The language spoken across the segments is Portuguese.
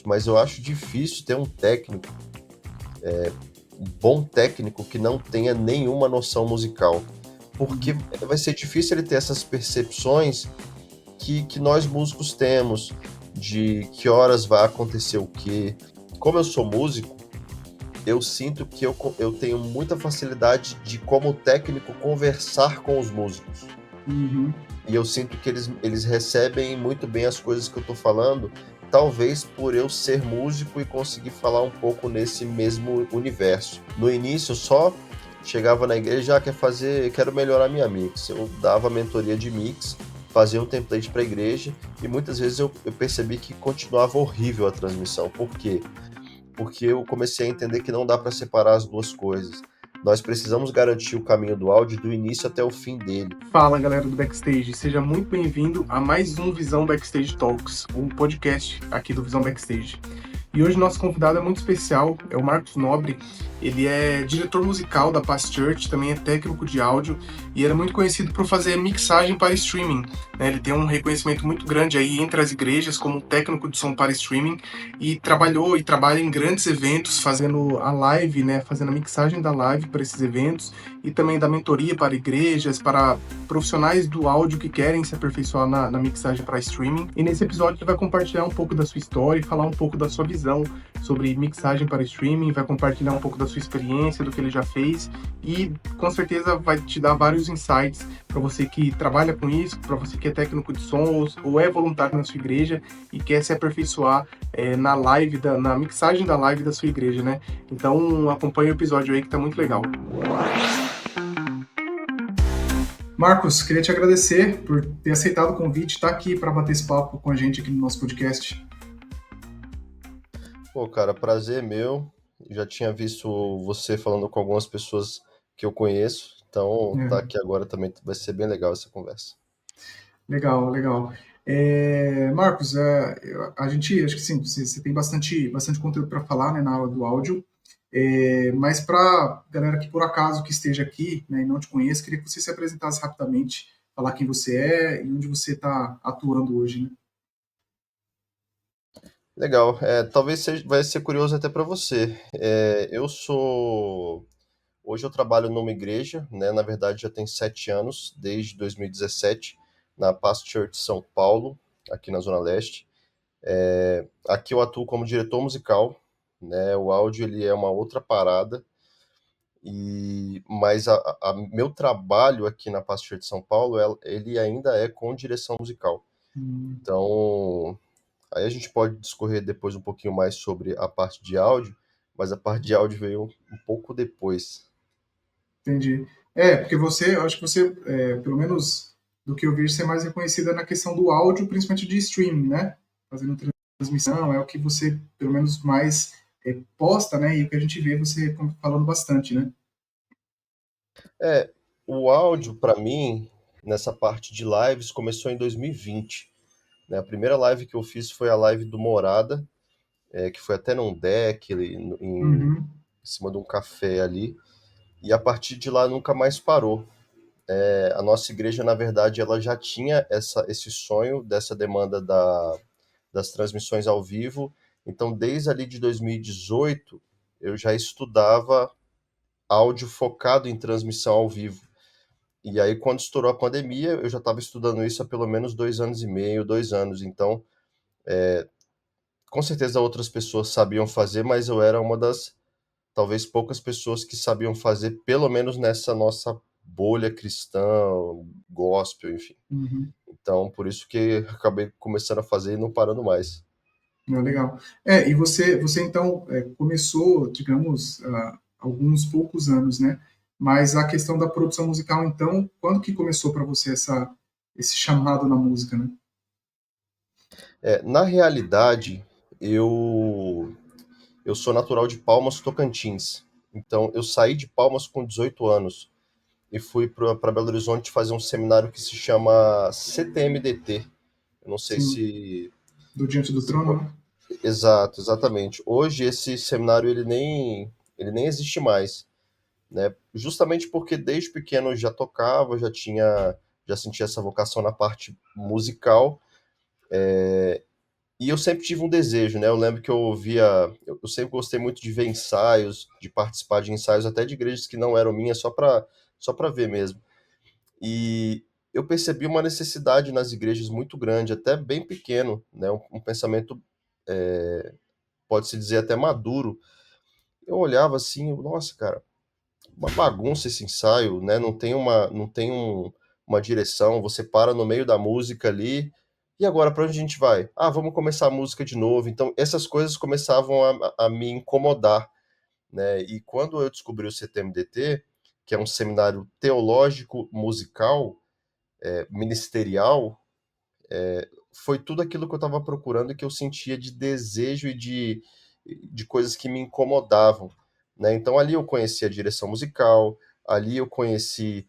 mas eu acho difícil ter um técnico, um bom técnico que não tenha nenhuma noção musical. Porque vai ser difícil ele ter essas percepções que nós músicos temos, de que horas vai acontecer o quê. Como eu sou músico, eu sinto que eu tenho muita facilidade de, como técnico, conversar com os músicos. Uhum. E eu sinto que eles recebem muito bem as coisas que eu tô falando, talvez por eu ser músico e conseguir falar um pouco nesse mesmo universo. No início, eu só chegava na igreja, quero melhorar minha mix. Eu dava mentoria de mix, fazia um template para a igreja, e muitas vezes eu percebi que continuava horrível a transmissão. Por quê? Porque eu comecei a entender que não dá para separar as duas coisas. Nós precisamos garantir o caminho do áudio do início até o fim dele. Fala, galera do Backstage, seja muito bem-vindo a mais um Visão Backstage Talks, um podcast aqui do Visão Backstage. E hoje nosso convidado é muito especial, é o Marcos Nobre. Ele é diretor musical da Past Church, também é técnico de áudio e era muito conhecido por fazer mixagem para streaming, né? Ele tem um reconhecimento muito grande aí entre as igrejas como técnico de som para streaming e trabalhou e trabalha em grandes eventos fazendo a live, né? Fazendo a mixagem da live para esses eventos e também da mentoria para igrejas, para profissionais do áudio que querem se aperfeiçoar na mixagem para streaming. E nesse episódio ele vai compartilhar um pouco da sua história e falar um pouco da sua visão sobre mixagem para streaming, vai compartilhar um pouco da sua experiência, do que ele já fez e com certeza vai te dar vários insights para você que trabalha com isso, para você que é técnico de som ou é voluntário na sua igreja e quer se aperfeiçoar na live, na mixagem da live da sua igreja, né? Então acompanhe o episódio aí que tá muito legal. Marcos, queria te agradecer por ter aceitado o convite, estar aqui para bater esse papo com a gente aqui no nosso podcast. Pô, cara, prazer meu. Já tinha visto você falando com algumas pessoas que eu conheço, então tá aqui agora também vai ser bem legal essa conversa. Legal, legal. Marcos, a gente, acho que sim, você tem bastante conteúdo para falar, né, na aula do áudio, mas para galera que por acaso que esteja aqui, né, e não te conhece, queria que você se apresentasse rapidamente, falar quem você é e onde você está atuando hoje, né? Legal, talvez vai ser curioso até para você. Hoje eu trabalho numa igreja, né? Na verdade já tem 7 anos, desde 2017, na Past Church São Paulo, aqui na Zona Leste. Aqui eu atuo como diretor musical, né? O áudio ele é uma outra parada. Mas meu trabalho aqui na Pastor de São Paulo, ele ainda é com direção musical. Hum, Então, aí a gente pode discorrer depois um pouquinho mais sobre a parte de áudio, mas a parte de áudio veio um pouco depois. entendi. Porque você, eu acho que você, pelo menos do que eu vejo, você é mais reconhecida na questão do áudio, principalmente de streaming, né? Fazendo transmissão, é o que você, pelo menos, mais posta, né? E o que a gente vê você falando bastante, né? É, o áudio, para mim, nessa parte de lives, começou em 2020. Né? A primeira live que eu fiz foi a live do Morada, que foi até num deck, em Uhum. cima de um café ali. E a partir de lá nunca mais parou. A nossa igreja, na verdade, ela já tinha esse sonho dessa demanda das transmissões ao vivo. Então, desde ali de 2018, eu já estudava áudio focado em transmissão ao vivo. E aí, quando estourou a pandemia, eu já estava estudando isso há pelo menos 2 anos e meio, 2 anos. Então, com certeza outras pessoas sabiam fazer, mas eu era uma das talvez poucas pessoas que sabiam fazer, pelo menos nessa nossa bolha cristã, gospel, enfim. Uhum. Então, por isso que acabei começando a fazer e não parando mais. Legal. E você então começou, digamos, há alguns poucos anos, né? Mas a questão da produção musical, então, quando que começou para você esse chamado na música, né? Na realidade, eu sou natural de Palmas, Tocantins. Então, eu saí de Palmas com 18 anos e fui para Belo Horizonte fazer um seminário que se chama CTMDT. Eu não sei Sim, se, do Diante do se Trono, né? Exato, exatamente. Hoje esse seminário ele nem existe mais, né? Justamente porque desde pequeno eu já tocava, já sentia essa vocação na parte musical, E eu sempre tive um desejo, né? Eu lembro que eu ouvia, eu sempre gostei muito de ver ensaios, de participar de ensaios até de igrejas que não eram minhas, só para ver mesmo. E eu percebi uma necessidade nas igrejas muito grande, até bem pequeno, né? Um pensamento, pode-se dizer até maduro. Eu olhava assim, nossa, cara, uma bagunça esse ensaio, né? Não tem uma direção, você para no meio da música ali. E agora, para onde a gente vai? Ah, vamos começar a música de novo. Então, essas coisas começavam a me incomodar, né? E quando eu descobri o CTMDT, que é um seminário teológico, musical, ministerial, foi tudo aquilo que eu estava procurando e que eu sentia de desejo e de coisas que me incomodavam, né? Então ali eu conheci a direção musical, ali eu conheci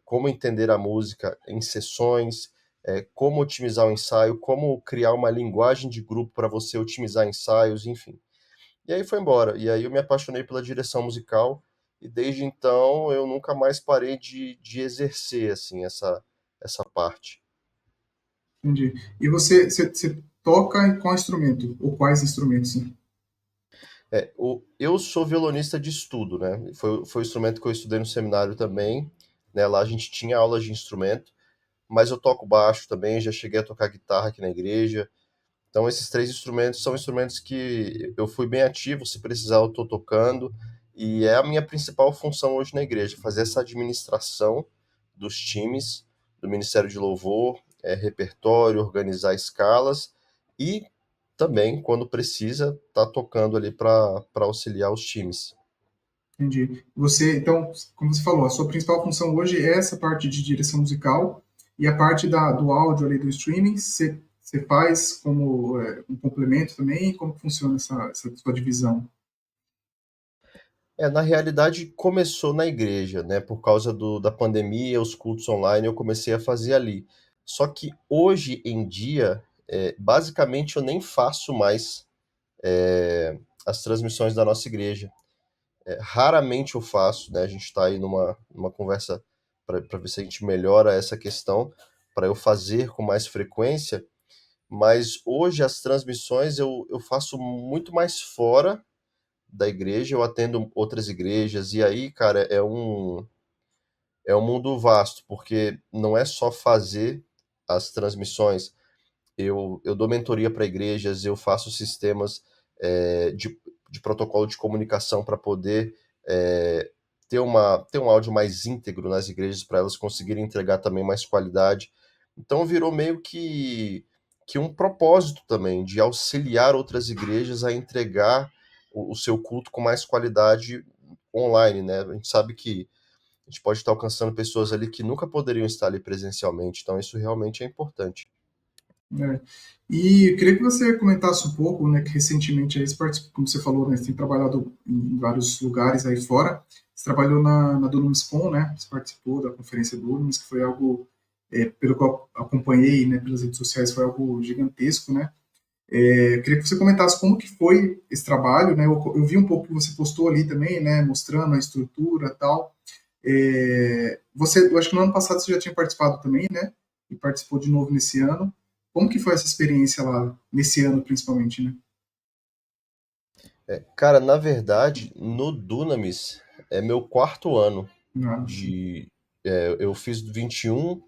como entender a música em sessões, como otimizar o ensaio, como criar uma linguagem de grupo para você otimizar ensaios, enfim. E aí foi embora. E aí eu me apaixonei pela direção musical e desde então eu nunca mais parei de exercer assim essa parte. Entendi. E você toca em qual instrumento? Ou quais instrumentos, sim? Eu sou violonista de estudo, né? Foi o instrumento que eu estudei no seminário também, né? Lá a gente tinha aulas de instrumento, mas eu toco baixo também, já cheguei a tocar guitarra aqui na igreja. Então esses três instrumentos são instrumentos que eu fui bem ativo, se precisar eu tô tocando, e é a minha principal função hoje na igreja, fazer essa administração dos times, do Ministério de Louvor, repertório, organizar escalas e também, quando precisa, tá tocando ali para auxiliar os times. Entendi. Você, então, como você falou, a sua principal função hoje é essa parte de direção musical e a parte do áudio ali do streaming, você faz como um complemento também? Como funciona essa sua divisão? Na realidade, começou na igreja, né? Por causa da pandemia, os cultos online eu comecei a fazer ali. Só que hoje em dia, basicamente eu nem faço mais as transmissões da nossa igreja. Raramente eu faço, né? A gente está aí numa conversa para ver se a gente melhora essa questão, para eu fazer com mais frequência, mas hoje as transmissões eu faço muito mais fora da igreja, eu atendo outras igrejas, e aí, cara, é um mundo vasto, porque não é só fazer as transmissões, eu dou mentoria para igrejas, eu faço sistemas de protocolo de comunicação para poder é, ter um áudio mais íntegro nas igrejas, para elas conseguirem entregar também mais qualidade. Então virou meio que um propósito também de auxiliar outras igrejas a entregar o seu culto com mais qualidade online, né? A gente sabe que a gente pode estar alcançando pessoas ali que nunca poderiam estar ali presencialmente, então isso realmente é importante. Né? E eu queria que você comentasse um pouco, né, que recentemente aí você participou, como você falou, né, você tem trabalhado em vários lugares aí fora. Você trabalhou na Dunamis.com, né? Você participou da conferência Dunamis, que foi algo, pelo que eu acompanhei, né, pelas redes sociais, foi algo gigantesco, né? Eu queria que você comentasse como que foi esse trabalho, né? Eu vi um pouco que você postou ali também, né, mostrando a estrutura e tal. Eu acho que no ano passado você já tinha participado também, né? E participou de novo nesse ano. Como que foi essa experiência lá, nesse ano principalmente, né? Cara, na verdade, no Dunamis é meu quarto ano Ah, sim. de. Eu fiz 21,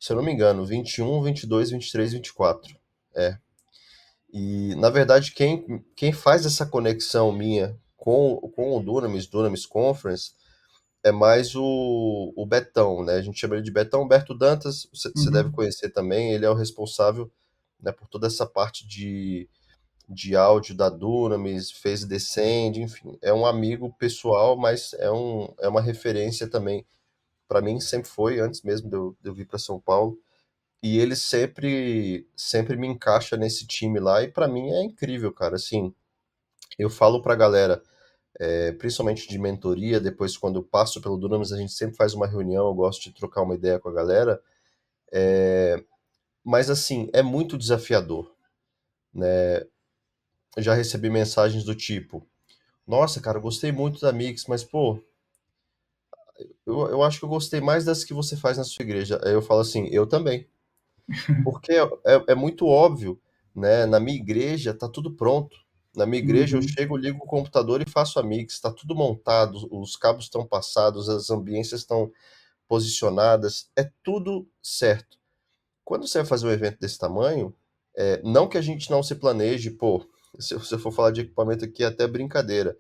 se eu não me engano, 21, 22, 23, 24. É. E, na verdade, quem faz essa conexão minha com o Dunamis Conference, é mais o Betão, né? A gente chama ele de Betão. Humberto Dantas, você deve Uhum. conhecer também, ele é o responsável, né, por toda essa parte de áudio da Dunamis, fez Descend, enfim, é um amigo pessoal, mas é uma referência também para mim, sempre foi, antes mesmo de eu vir para São Paulo, e ele sempre me encaixa nesse time lá, e para mim é incrível, cara, assim, eu falo pra galera, principalmente de mentoria, depois quando eu passo pelo Dunamis, a gente sempre faz uma reunião, eu gosto de trocar uma ideia com a galera, mas assim, é muito desafiador, né? Eu já recebi mensagens do tipo, nossa, cara, eu gostei muito da Mix, mas, pô, eu acho que eu gostei mais das que você faz na sua igreja. Aí eu falo assim, eu também. Porque é muito óbvio. né? Na minha igreja tá tudo pronto. Na minha igreja eu Uhum, chego, ligo o computador e faço a mix, está tudo montado, os cabos estão passados, as ambiências estão posicionadas, é tudo certo. Quando você vai fazer um evento desse tamanho, não que a gente não se planeje, pô, se você for falar de equipamento aqui, é até brincadeira.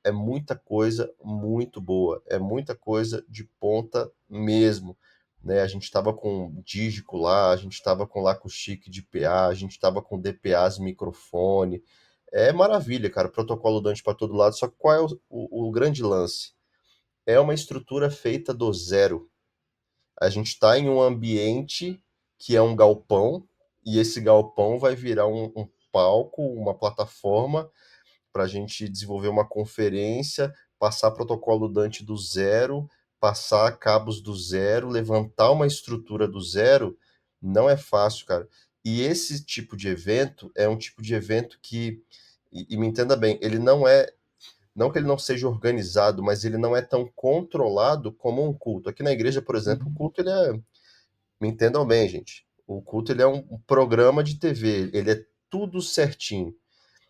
É muita coisa muito boa, é muita coisa de ponta mesmo. Né? A gente estava com dígico lá, a gente estava com lá com chique de PA, a gente estava com DPAs microfone. É maravilha, cara, protocolo Dante para todo lado. Só que qual é o grande lance? É uma estrutura feita do zero. A gente está em um ambiente que é um galpão, e esse galpão vai virar um palco, uma plataforma para a gente desenvolver uma conferência, passar protocolo Dante do zero, passar cabos do zero, levantar uma estrutura do zero, não é fácil, cara. E esse tipo de evento é um tipo de evento que, e me entenda bem, ele não é, não que ele não seja organizado, mas ele não é tão controlado como um culto. Aqui na igreja, por exemplo, o uhum, culto ele é, me entendam bem, gente. O culto ele é um programa de TV, ele é tudo certinho.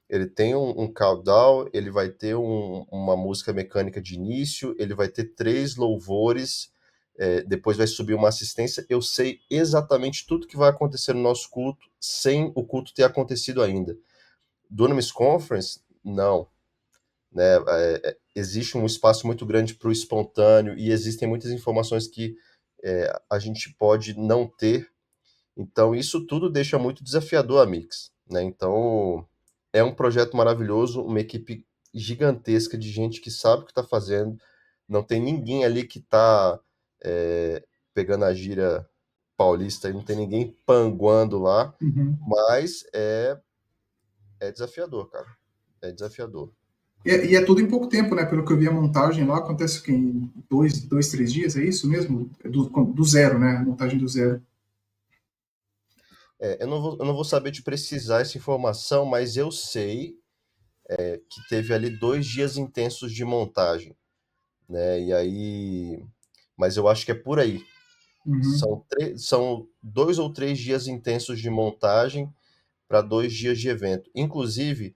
Ele tem um countdown, ele vai ter uma música mecânica de início, ele vai ter três louvores, depois vai subir uma assistência. Eu sei exatamente tudo que vai acontecer no nosso culto sem o culto ter acontecido ainda. Dunamis Conference, não. Né? Existe um espaço muito grande para o espontâneo e existem muitas informações que a gente pode não ter, então, isso tudo deixa muito desafiador a Mix, né? Então, é um projeto maravilhoso, uma equipe gigantesca de gente que sabe o que está fazendo. Não tem ninguém ali que está pegando a gíria paulista, não tem ninguém panguando lá, uhum. mas é desafiador, cara. É desafiador. E é tudo em pouco tempo, né? Pelo que eu vi a montagem lá, acontece o quê? Em dois, 3 dias, é isso mesmo? É do zero, né? A montagem do zero. Eu não vou saber te precisar essa informação, mas eu sei que teve ali 2 dias intensos de montagem, né? E aí, mas eu acho que é por aí. Uhum, São 2 ou 3 dias intensos de montagem para 2 dias de evento. Inclusive,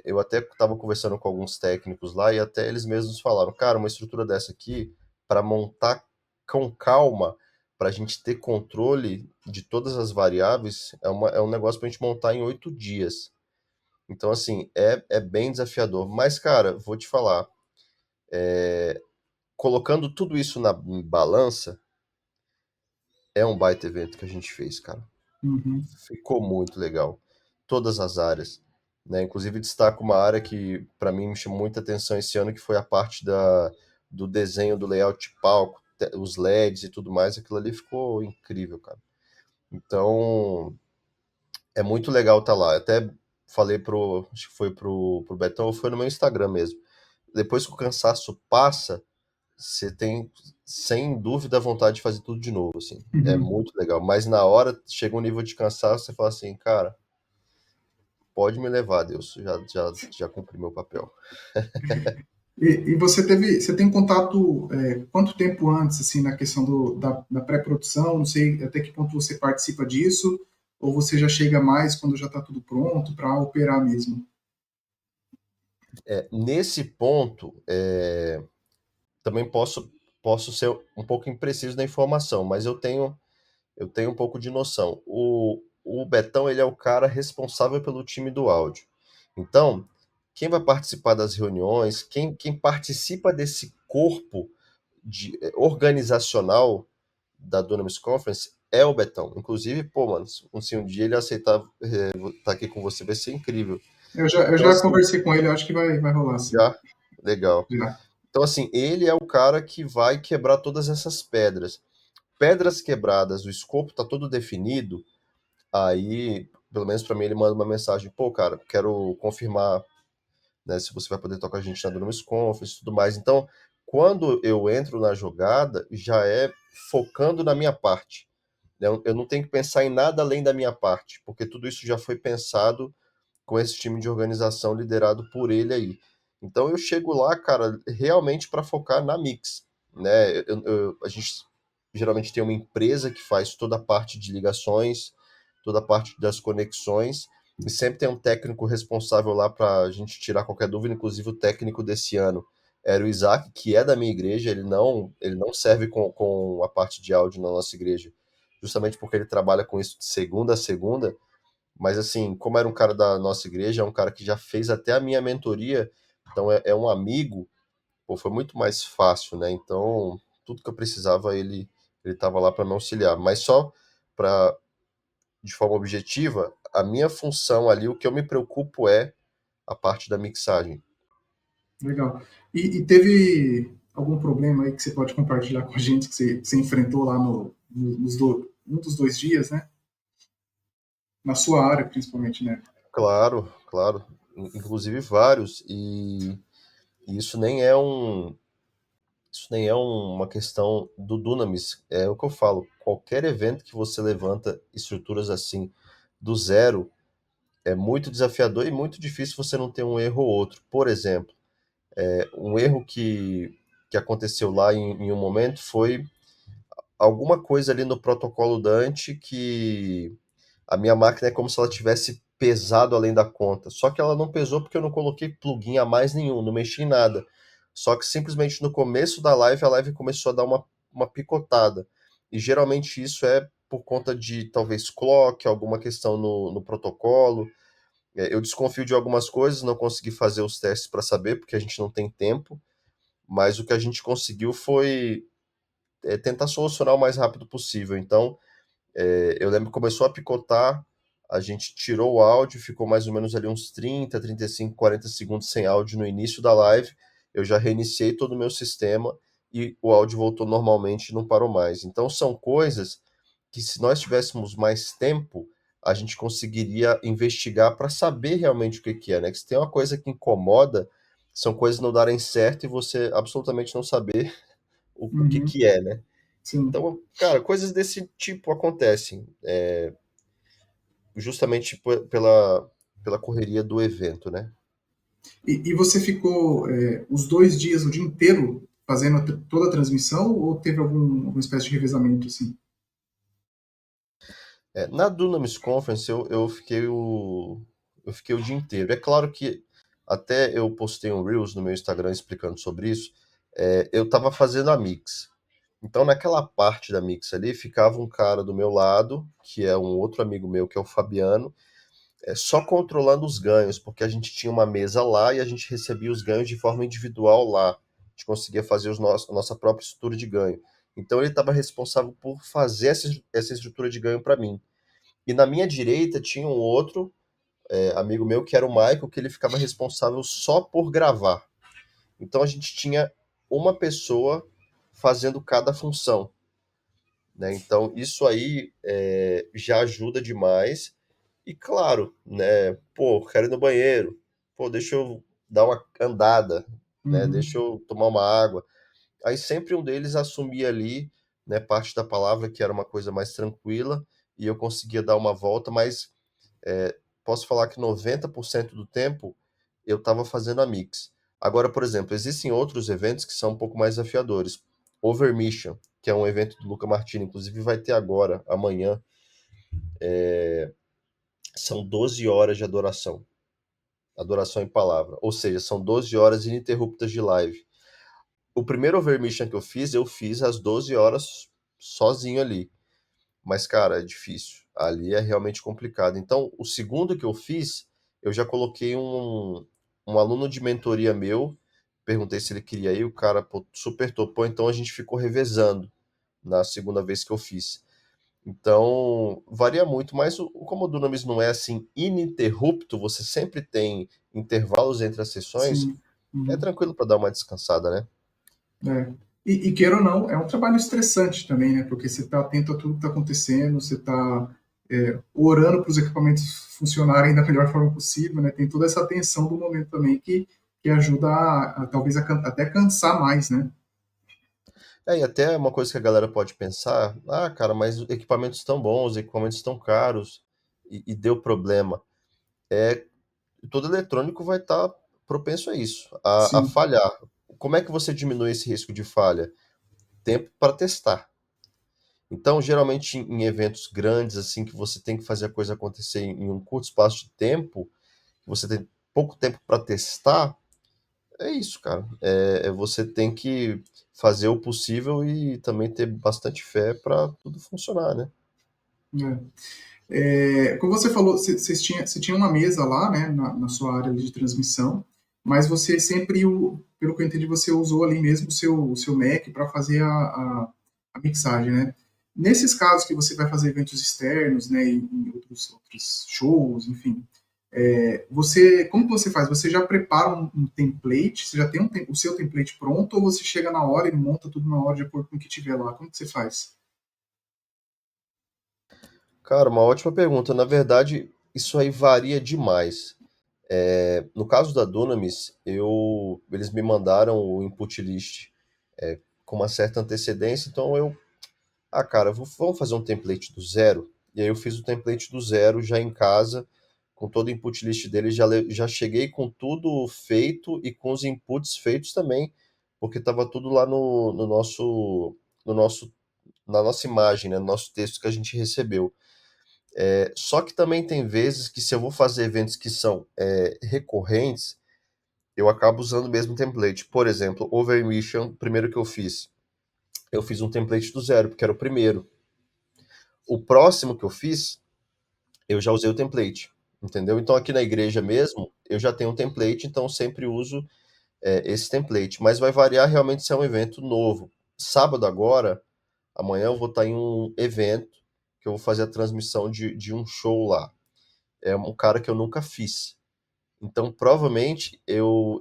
eu até estava conversando com alguns técnicos lá e até eles mesmos falaram, cara, uma estrutura dessa aqui, para montar com calma, para a gente ter controle de todas as variáveis, é um negócio para a gente montar em 8 dias. Então, assim, é bem desafiador. Mas, cara, vou te falar, colocando tudo isso na balança, é um baita evento que a gente fez, cara. uhum, Ficou muito legal. Todas as áreas, né? Inclusive destaco uma área que para mim me chamou muita atenção esse ano, que foi a parte do desenho do layout de palco, os LEDs e tudo mais. Aquilo ali ficou incrível, cara. Então, é muito legal estar lá. Até falei acho que foi pro Betão, ou foi no meu Instagram mesmo. Depois que o cansaço passa, você tem, sem dúvida, a vontade de fazer tudo de novo, assim. É uhum. muito legal. Mas na hora, chega um nível de cansaço, você fala assim, cara, pode me levar, Deus. Já cumpri meu papel. E você tem contato quanto tempo antes, assim, na questão da pré-produção? Não sei até que ponto você participa disso, ou você já chega mais quando já está tudo pronto para operar mesmo? Nesse ponto, também posso ser um pouco impreciso na informação, mas eu tenho um pouco de noção. O Betão, ele é o cara responsável pelo time do áudio. Então, quem vai participar das reuniões, quem participa desse corpo organizacional da Dunamis Conference é o Betão. Inclusive, pô, mano, se um dia ele aceitar estar aqui com você, vai ser incrível. Eu Então, já assim, conversei com ele, acho que vai rolar, sim. já, legal. Já. Então, assim, ele é o cara que vai quebrar todas essas pedras. Pedras quebradas, o escopo tá todo definido, aí, pelo menos para mim, ele manda uma mensagem, pô, cara, quero confirmar, né, se você vai poder tocar a gente na Dunamis Conference e tudo mais. Então, quando eu entro na jogada, já é focando na minha parte. Né? Eu não tenho que pensar em nada além da minha parte, porque tudo isso já foi pensado com esse time de organização liderado por ele aí. Então eu chego lá, cara, realmente para focar na mix, né? A gente geralmente tem uma empresa que faz toda a parte de ligações, toda a parte das conexões, e sempre tem um técnico responsável lá para a gente tirar qualquer dúvida, inclusive o técnico desse ano era o Isaac, que é da minha igreja, ele não serve com a parte de áudio na nossa igreja, justamente porque ele trabalha com isso de segunda a segunda, mas assim, como era um cara da nossa igreja, é um cara que já fez até a minha mentoria, então é um amigo, pô, foi muito mais fácil, né? Então, tudo que eu precisava, ele estava lá para me auxiliar. Mas só para, de forma objetiva, a minha função ali, o que eu me preocupo é a parte da mixagem. Legal. E teve algum problema aí que você pode compartilhar com a gente que você enfrentou lá um dos 2 dias, né? Na sua área, principalmente, né? Claro, claro. Inclusive vários. E isso nem é uma questão do Dunamis. É o que eu falo. Qualquer evento que você levanta estruturas assim do zero é muito desafiador e muito difícil você não ter um erro ou outro. Por exemplo, um erro que aconteceu lá em um momento foi alguma coisa ali no protocolo Dante que a minha máquina é como se ela tivesse pesado além da conta. Só que ela não pesou porque eu não coloquei plugin a mais nenhum, não mexi em nada. Só que simplesmente no começo da live, a live começou a dar uma picotada. E geralmente isso é por conta de talvez clock, alguma questão no protocolo. Eu desconfio de algumas coisas, não consegui fazer os testes para saber, porque a gente não tem tempo. Mas o que a gente conseguiu foi tentar solucionar o mais rápido possível. Então, eu lembro que começou a picotar, a gente tirou o áudio, ficou mais ou menos ali uns 30, 35, 40 segundos sem áudio no início da live. Eu já reiniciei todo o meu sistema e o áudio voltou normalmente e não parou mais. Então, são coisas que, se nós tivéssemos mais tempo, a gente conseguiria investigar para saber realmente o que que é, né? Que se tem uma coisa que incomoda, são coisas não darem certo e você absolutamente não saber o que Uhum, que é, né? sim. Então, cara, coisas desse tipo acontecem, justamente pela correria do evento, né? E você ficou os 2 dias, o dia inteiro, fazendo toda a transmissão ou teve alguma espécie de revezamento, assim? Na Dunamis Conference eu fiquei o dia inteiro. É claro que até eu postei um Reels no meu Instagram explicando sobre isso. Eu estava fazendo a mix. Então, naquela parte da mix ali, ficava um cara do meu lado, que é um outro amigo meu, que é o Fabiano, só controlando os ganhos, porque a gente tinha uma mesa lá e a gente recebia os ganhos de forma individual lá. A gente conseguia fazer a nossa própria estrutura de ganho. Então ele estava responsável por fazer essa estrutura de ganho para mim. E na minha direita tinha um outro amigo meu, que era o Michael, que ele ficava responsável só por gravar. Então a gente tinha uma pessoa fazendo cada função, né? Então isso aí já ajuda demais. E claro, né? Pô, quero ir no banheiro. Pô, deixa eu dar uma andada, né? Uhum, Deixa eu tomar uma água. Aí sempre um deles assumia ali, né, parte da palavra, que era uma coisa mais tranquila, e eu conseguia dar uma volta, mas posso falar que 90% do tempo eu estava fazendo a mix. Agora, por exemplo, existem outros eventos que são um pouco mais desafiadores. Over Mission, que é um evento do Luca Martini, inclusive vai ter agora, amanhã, são 12 horas de adoração em palavra, ou seja, são 12 horas ininterruptas de live. O primeiro Over Mission que eu fiz às 12 horas sozinho ali. Mas, cara, é difícil. Ali é realmente complicado. Então, o segundo que eu fiz, eu já coloquei um aluno de mentoria meu, perguntei se ele queria ir, o cara pô, super topou, então a gente ficou revezando na segunda vez que eu fiz. Então, varia muito, mas como o Dunamis não é assim ininterrupto, você sempre tem intervalos entre as sessões, sim. é Uhum. tranquilo para dar uma descansada, né? É. E queira ou não, é um trabalho estressante também, né? Porque você está atento a tudo que está acontecendo, você está orando para os equipamentos funcionarem da melhor forma possível, né? Tem toda essa atenção do momento também que ajuda talvez até cansar mais, né? E até uma coisa que a galera pode pensar, ah, cara, mas os equipamentos estão bons, os equipamentos estão caros e deu problema. É, todo eletrônico vai estar propenso a isso, a Sim. falhar. Como é que você diminui esse risco de falha? Tempo para testar. Então, geralmente em eventos grandes, assim, que você tem que fazer a coisa acontecer em um curto espaço de tempo, você tem pouco tempo para testar, é isso, cara. Você tem que fazer o possível e também ter bastante fé para tudo funcionar, né? Como você falou, você tinha uma mesa lá, né, na sua área de transmissão, mas você sempre, pelo que eu entendi, você usou ali mesmo o seu Mac para fazer a mixagem, né? Nesses casos que você vai fazer eventos externos, né, em outros shows, enfim, como que você faz? Você já prepara um template? Você já tem o seu template pronto ou você chega na hora e monta tudo na hora de acordo com o que tiver lá? Como que você faz? Cara, uma ótima pergunta. Na verdade, isso aí varia demais. No caso da Dunamis, eles me mandaram o input list com uma certa antecedência, então cara, vamos fazer um template do zero? E aí eu fiz o template do zero já em casa, com todo o input list dele, já cheguei com tudo feito e com os inputs feitos também, porque estava tudo lá no nosso, na nossa imagem, né, no nosso texto que a gente recebeu. Só que também tem vezes que se eu vou fazer eventos que são recorrentes, eu acabo usando o mesmo template. Por exemplo, Over Emission, o primeiro que eu fiz um template do zero, porque era o primeiro. O próximo que eu fiz, eu já usei o template, entendeu? Então aqui na igreja mesmo, eu já tenho um template, então eu sempre uso esse template. Mas vai variar realmente se é um evento novo. Sábado agora, amanhã eu vou estar em um evento que eu vou fazer a transmissão de um show lá. É um cara que eu nunca fiz. Então provavelmente eu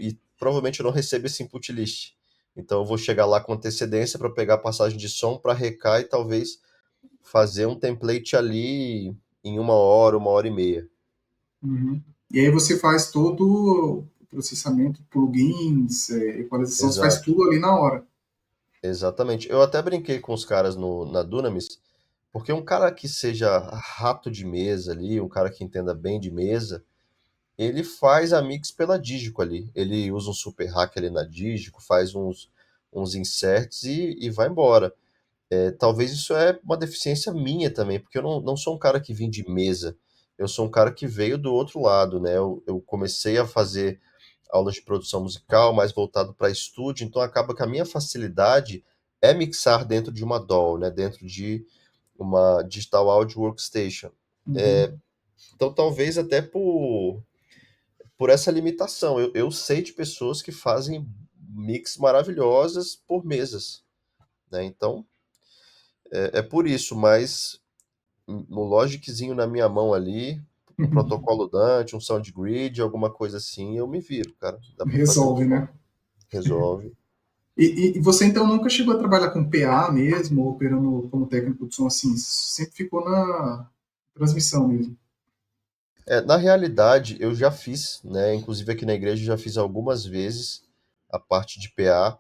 não recebo esse input list. Então eu vou chegar lá com antecedência para pegar a passagem de som para recar e talvez fazer um template ali em uma hora e meia. Uhum. E aí você faz todo o processamento, plugins, equalização, você faz Exato, tudo ali na hora. exatamente. Eu até brinquei com os caras na Dunamis, porque um cara que seja rato de mesa ali, um cara que entenda bem de mesa, ele faz a mix pela Digico ali. Ele usa um super hack ali na Digico, faz uns inserts e vai embora. Talvez isso é uma deficiência minha também, porque eu não sou um cara que vim de mesa. Eu sou um cara que veio do outro lado, né? Eu comecei a fazer aulas de produção musical, mais voltado para estúdio, então acaba que a minha facilidade é mixar dentro de uma DAW, né? Dentro de uma Digital Audio Workstation. Uhum. Então talvez até por essa limitação. Eu sei de pessoas que fazem mix maravilhosas por mesas, né? Então é por isso, mas no Logiczinho na minha mão ali, um protocolo Dante, um SoundGrid, alguma coisa assim, eu me viro, cara. Dá pra fazer Resolve, muito bom. né? Resolve. E você então nunca chegou a trabalhar com PA mesmo, operando como técnico de som assim, sempre ficou na transmissão mesmo. Na realidade, eu já fiz, né? Inclusive aqui na igreja eu já fiz algumas vezes a parte de PA.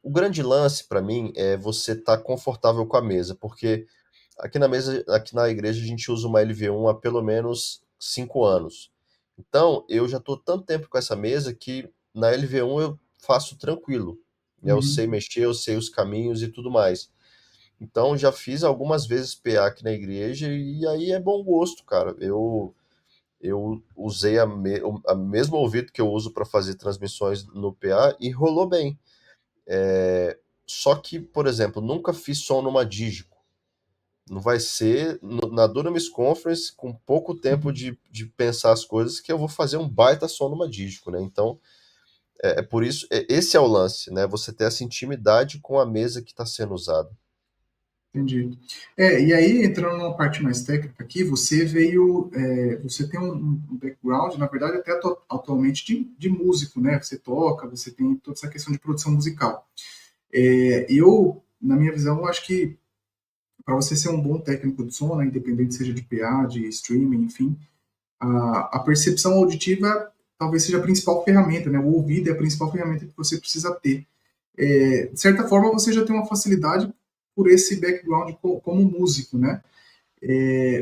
O grande lance para mim é você estar confortável com a mesa, porque aqui na igreja a gente usa uma LV1 há pelo menos 5 anos. Então, eu já estou tanto tempo com essa mesa que na LV1 eu faço tranquilo, né? Eu sei Uhum. mexer, eu sei os caminhos e tudo mais. Então, já fiz algumas vezes PA aqui na igreja e aí é bom gosto, cara. Eu usei a mesmo ouvido que eu uso para fazer transmissões no PA e rolou bem. Só que, por exemplo, nunca fiz som numa Digico. Não vai ser na Dunamis Conference, com pouco tempo de pensar as coisas, que eu vou fazer um baita som numa Digico, né? Então, por isso, esse é o lance, né? Você ter essa intimidade com a mesa que está sendo usada. Entendi. E aí, entrando numa parte mais técnica aqui, você tem um background, na verdade, até atualmente de músico, né? Você toca, você tem toda essa questão de produção musical. Na minha visão, acho que para você ser um bom técnico de som, né, independente seja de PA, de streaming, enfim, a percepção auditiva talvez seja a principal ferramenta, né? O ouvido é a principal ferramenta que você precisa ter. De certa forma, você já tem uma facilidade por esse background como músico, né?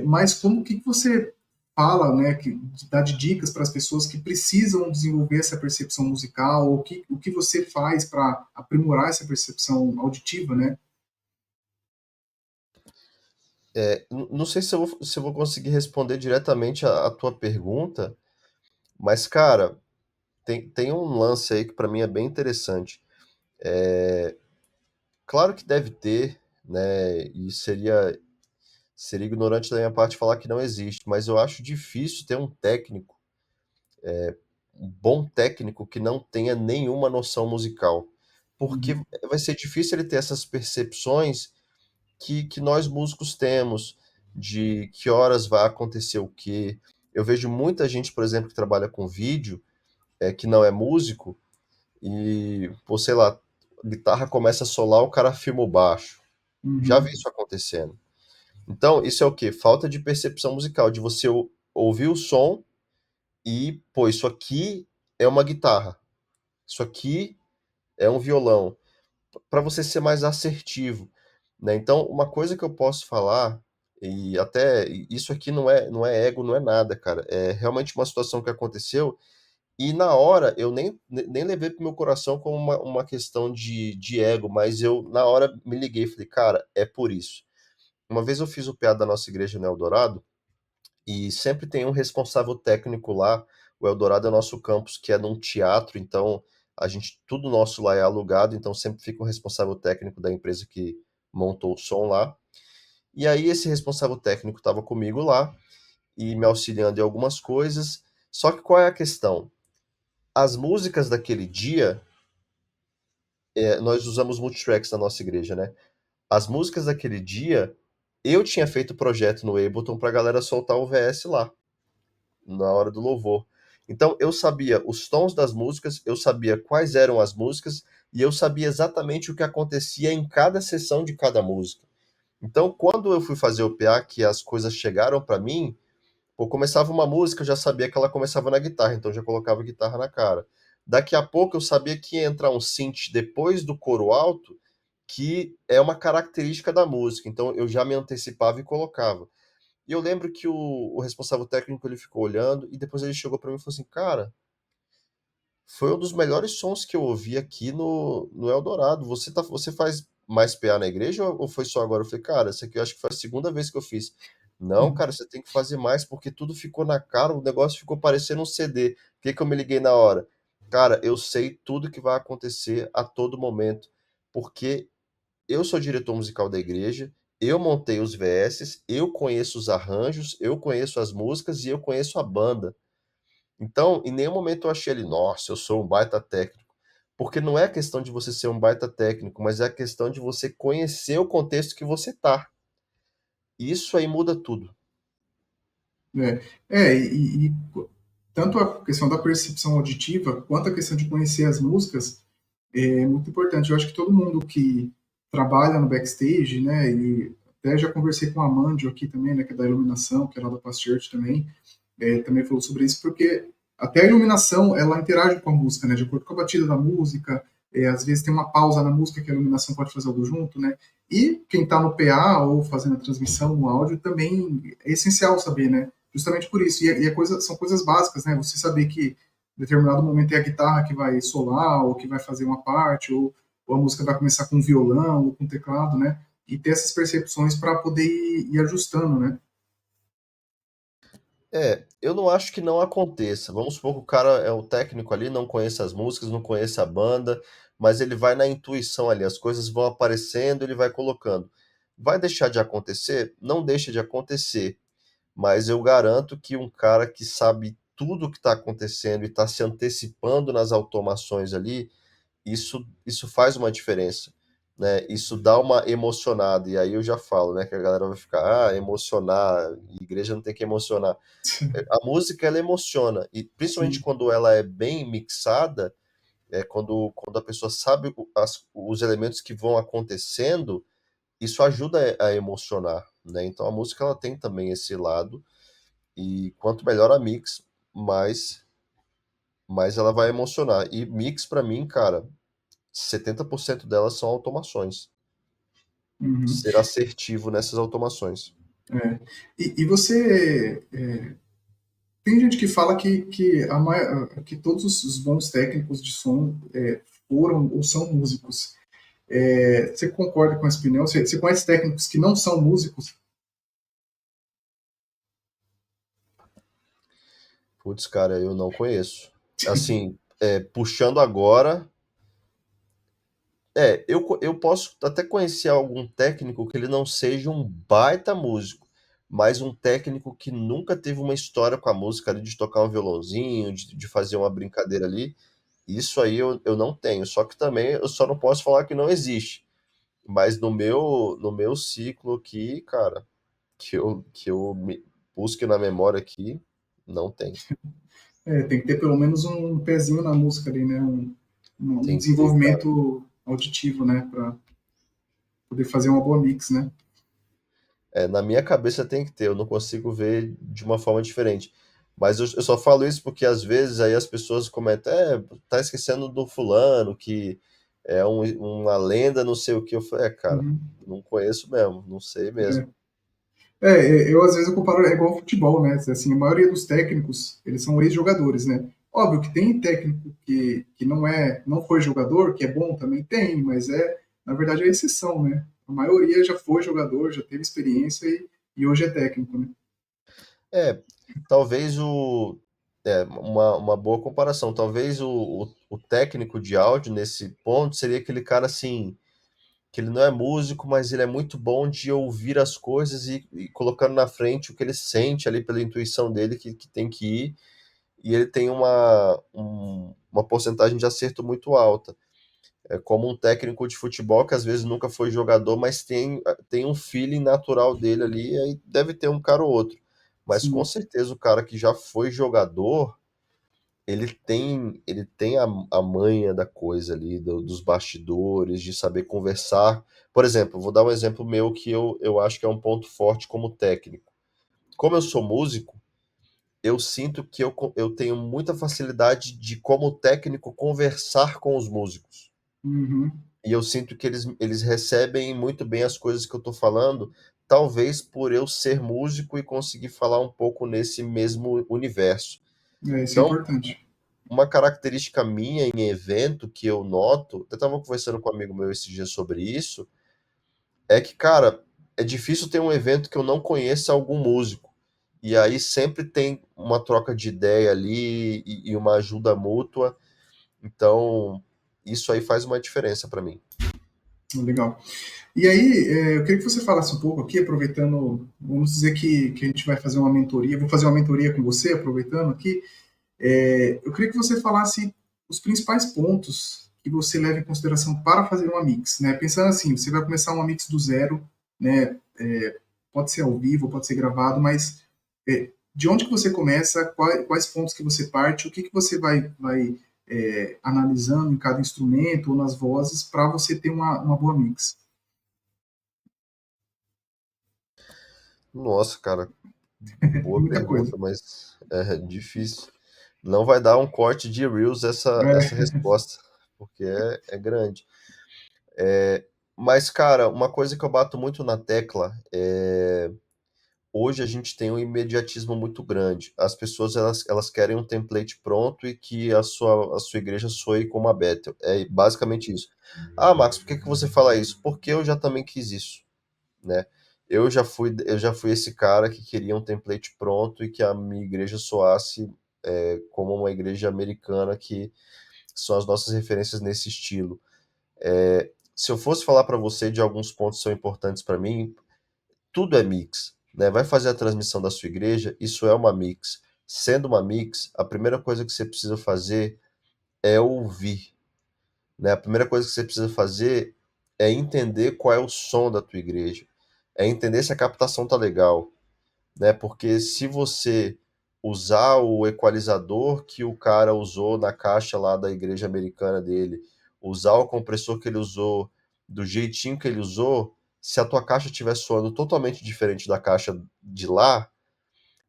Mas como que você fala, né, que dá de dicas para as pessoas que precisam desenvolver essa percepção musical, o que você faz para aprimorar essa percepção auditiva, né? Não sei se eu vou conseguir responder diretamente a tua pergunta, mas, cara, tem um lance aí que para mim é bem interessante. Claro que deve ter, né? E seria ignorante da minha parte falar que não existe, mas eu acho difícil ter um técnico, um bom técnico que não tenha nenhuma noção musical. Porque Uhum, vai ser difícil ele ter essas percepções que nós músicos temos, de que horas vai acontecer o quê. Eu vejo muita gente, por exemplo, que trabalha com vídeo, que não é músico, e, pô, sei lá, a guitarra começa a solar, o cara filma o baixo. Já vi uhum, isso acontecendo. Então, isso é o quê? Falta de percepção musical, de você ouvir o som e, pô, isso aqui é uma guitarra, isso aqui é um violão, para você ser mais assertivo, né? Então, uma coisa que eu posso falar, e até isso aqui não é ego, não é nada, cara, é realmente uma situação que aconteceu e na hora eu nem levei pro meu coração como uma questão de ego, mas eu na hora me liguei e falei, cara, é por isso. Uma vez eu fiz o PA da nossa igreja no Eldorado, e sempre tem um responsável técnico lá. O Eldorado é o nosso campus, que é num teatro, então tudo nosso lá é alugado, então sempre fica um responsável técnico da empresa que montou o som lá. E aí esse responsável técnico estava comigo lá e me auxiliando em algumas coisas. Só que qual é a questão? As músicas daquele dia, nós usamos multitracks na nossa igreja, né? As músicas daquele dia, eu tinha feito o projeto no Ableton pra galera soltar o VS lá, na hora do louvor. Então eu sabia os tons das músicas, eu sabia quais eram as músicas e eu sabia exatamente o que acontecia em cada sessão de cada música. Então, quando eu fui fazer o PA, que as coisas chegaram para mim, eu começava uma música, eu já sabia que ela começava na guitarra, então eu já colocava a guitarra na cara. Daqui a pouco eu sabia que ia entrar um synth depois do coro alto, que é uma característica da música, então eu já me antecipava e colocava. E eu lembro que o responsável técnico ele ficou olhando e depois ele chegou pra mim e falou assim: Cara, foi um dos melhores sons que eu ouvi aqui no Eldorado. Você faz mais PA na igreja ou foi só agora? Eu falei, cara, isso aqui eu acho que foi a segunda vez que eu fiz. Não, uhum. cara, você tem que fazer mais porque tudo ficou na cara, o negócio ficou parecendo um CD. Por que que eu me liguei na hora? Cara, eu sei tudo que vai acontecer a todo momento, porque eu sou diretor musical da igreja, eu montei os VS, eu conheço os arranjos, eu conheço as músicas e eu conheço a banda. Então, em nenhum momento eu achei ele, nossa, eu sou um baita técnico. Porque não é a questão de você ser um baita técnico, mas é a questão de você conhecer o contexto que você tá. Isso aí muda tudo. E tanto a questão da percepção auditiva quanto a questão de conhecer as músicas é muito importante. Eu acho que todo mundo que trabalha no backstage, né, e até já conversei com a Mandio aqui também, né, que é da iluminação, que é lá da Past Church também, também falou sobre isso, porque até a iluminação, ela interage com a música, né, de acordo com a batida da música, às vezes tem uma pausa na música que a iluminação pode fazer algo junto, né, e quem está no PA ou fazendo a transmissão no áudio também é essencial saber, né, justamente por isso, são coisas básicas, né, você saber que em determinado momento é a guitarra que vai solar, ou que vai fazer uma parte, ou a música vai começar com violão, ou com teclado, né, e ter essas percepções para poder ir ajustando, né. Eu não acho que não aconteça. Vamos supor que o cara é o técnico ali, não conhece as músicas, não conhece a banda, mas ele vai na intuição ali, as coisas vão aparecendo, ele vai colocando. Vai deixar de acontecer? Não deixa de acontecer. Mas eu garanto que um cara que sabe tudo o que está acontecendo e está se antecipando nas automações ali, isso faz uma diferença, né? Isso dá uma emocionada. E aí eu já falo, né, que a galera vai ficar, emocionar, igreja não tem que emocionar. A música ela emociona e principalmente Sim. quando ela é bem mixada, quando a pessoa sabe os elementos que vão acontecendo, isso ajuda a emocionar, né? Então a música ela tem também esse lado e quanto melhor a mix, mais ela vai emocionar. E mix pra mim, cara, 70% delas são automações. Uhum. Ser assertivo nessas automações. É. E você. Tem gente que fala que todos os bons técnicos de som foram ou são músicos. Você concorda com essa opinião? Você conhece técnicos que não são músicos? Putz, cara, eu não conheço. Assim, puxando agora, eu posso até conhecer algum técnico que ele não seja um baita músico, mas um técnico que nunca teve uma história com a música ali, de tocar um violãozinho, de fazer uma brincadeira ali. Isso aí eu não tenho. Só que também eu só não posso falar que não existe. Mas no meu ciclo aqui, cara, que eu me busque na memória aqui, não tem. Tem que ter pelo menos um pezinho na música ali, né? Um Tem que ter, cara. desenvolvimento auditivo, né? Para poder fazer uma boa mix, né? Na minha cabeça tem que ter, eu não consigo ver de uma forma diferente. Mas eu só falo isso porque às vezes aí as pessoas comentam, tá esquecendo do fulano, que é uma lenda, não sei o que. Eu falei, cara, Uhum. não conheço mesmo, não sei mesmo. Eu às vezes eu comparo, é igual ao futebol, né? Assim, a maioria dos técnicos, eles são ex-jogadores, né? Óbvio que tem técnico que não foi jogador, que é bom, também tem, mas na verdade, é exceção, né? A maioria já foi jogador, já teve experiência e hoje é técnico, né? É, talvez uma boa comparação, talvez o técnico de áudio nesse ponto seria aquele cara assim, que ele não é músico, mas ele é muito bom de ouvir as coisas e colocando na frente o que ele sente ali pela intuição dele que tem que ir, e ele tem uma porcentagem de acerto muito alta. É como um técnico de futebol que às vezes nunca foi jogador, mas tem um feeling natural dele ali, e aí deve ter um cara ou outro. Mas com Sim. certeza o cara que já foi jogador, ele tem a manha da coisa ali, dos bastidores, de saber conversar. Por exemplo, vou dar um exemplo meu que eu acho que é um ponto forte como técnico. Como eu sou músico, eu sinto que eu tenho muita facilidade de, como técnico, conversar com os músicos. Uhum. E eu sinto que eles recebem muito bem as coisas que eu tô falando, talvez por eu ser músico e conseguir falar um pouco nesse mesmo universo. Isso é Então, importante. uma característica minha em evento que eu noto, eu estava conversando com um amigo meu esses dias sobre isso, é que, cara, é difícil ter um evento que eu não conheça algum músico. E aí sempre tem uma troca de ideia ali e uma ajuda mútua. Então, isso aí faz uma diferença para mim. Legal. E aí, eu queria que você falasse um pouco aqui, aproveitando, vamos dizer que a gente vai fazer uma mentoria, vou fazer uma mentoria com você, aproveitando aqui. Eu queria que você falasse os principais pontos que você leva em consideração para fazer uma mix, né? Pensando assim, você vai começar uma mix do zero, né? Pode ser ao vivo, pode ser gravado, mas de onde que você começa, quais pontos que você parte, o que você vai analisando em cada instrumento ou nas vozes para você ter uma boa mix. Nossa, cara, boa Muita coisa. pergunta, mas é difícil. Não vai dar um corte de Reels essa É, resposta, porque é grande. Mas, cara, uma coisa que eu bato muito na tecla é. Hoje a gente tem um imediatismo muito grande. As pessoas elas querem um template pronto e que a sua igreja soe como a Bethel. É basicamente isso. Ah, Marcos, por que que você fala isso? Porque eu já também quis isso, né? Eu já fui esse cara que queria um template pronto e que a minha igreja soasse como uma igreja americana, que são as nossas referências nesse estilo. Se eu fosse falar para você de alguns pontos que são importantes para mim, tudo é mix, né? Vai fazer a transmissão da sua igreja, isso é uma mix. Sendo uma mix, a primeira coisa que você precisa fazer é ouvir, né? A primeira coisa que você precisa fazer é entender qual é o som da tua igreja, é entender se a captação tá legal, né? Porque se você usar o equalizador que o cara usou na caixa lá da igreja americana dele, usar o compressor que ele usou, do jeitinho que ele usou, se a tua caixa estiver soando totalmente diferente da caixa de lá,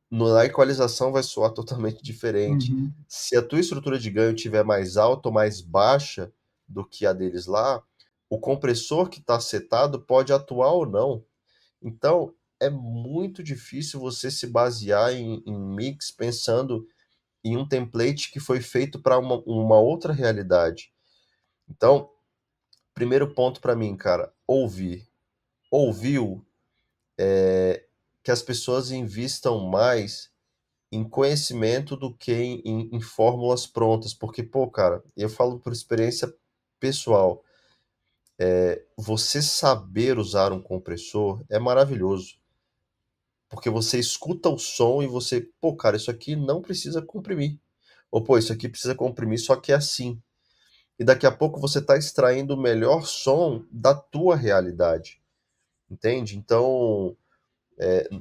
na equalização vai soar totalmente diferente. uhum, Se a tua estrutura de ganho estiver mais alta ou mais baixa do que a deles lá, o compressor que está setado pode atuar ou não. Então, é muito difícil você se basear em mix pensando em um template que foi feito para uma outra realidade. Então, primeiro ponto para mim, cara, ouvir. Ouviu, que as pessoas invistam mais em conhecimento do que em fórmulas prontas, porque, pô, cara, eu falo por experiência pessoal, você saber usar um compressor é maravilhoso, porque você escuta o som e você, pô, cara, isso aqui não precisa comprimir. Ou, pô, isso aqui precisa comprimir, só que é assim. E daqui a pouco você está extraindo o melhor som da tua realidade, entende? Então,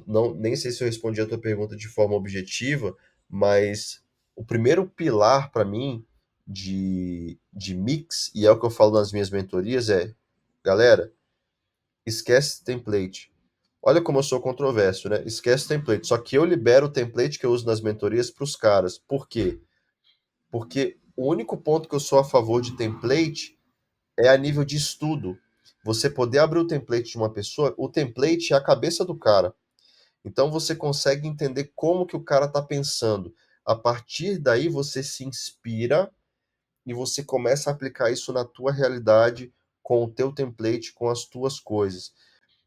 não, nem sei se eu respondi a tua pergunta de forma objetiva, mas o primeiro pilar para mim de mix, e é o que eu falo nas minhas mentorias, é, galera, esquece template. Olha como eu sou controverso, né? Esquece template. Só que eu libero o template que eu uso nas mentorias para os caras. Por quê? Porque o único ponto que eu sou a favor de template é a nível de estudo. Você poder abrir o template de uma pessoa, o template é a cabeça do cara. Então você consegue entender como que o cara está pensando. A partir daí você se inspira e você começa a aplicar isso na tua realidade com o teu template, com as tuas coisas.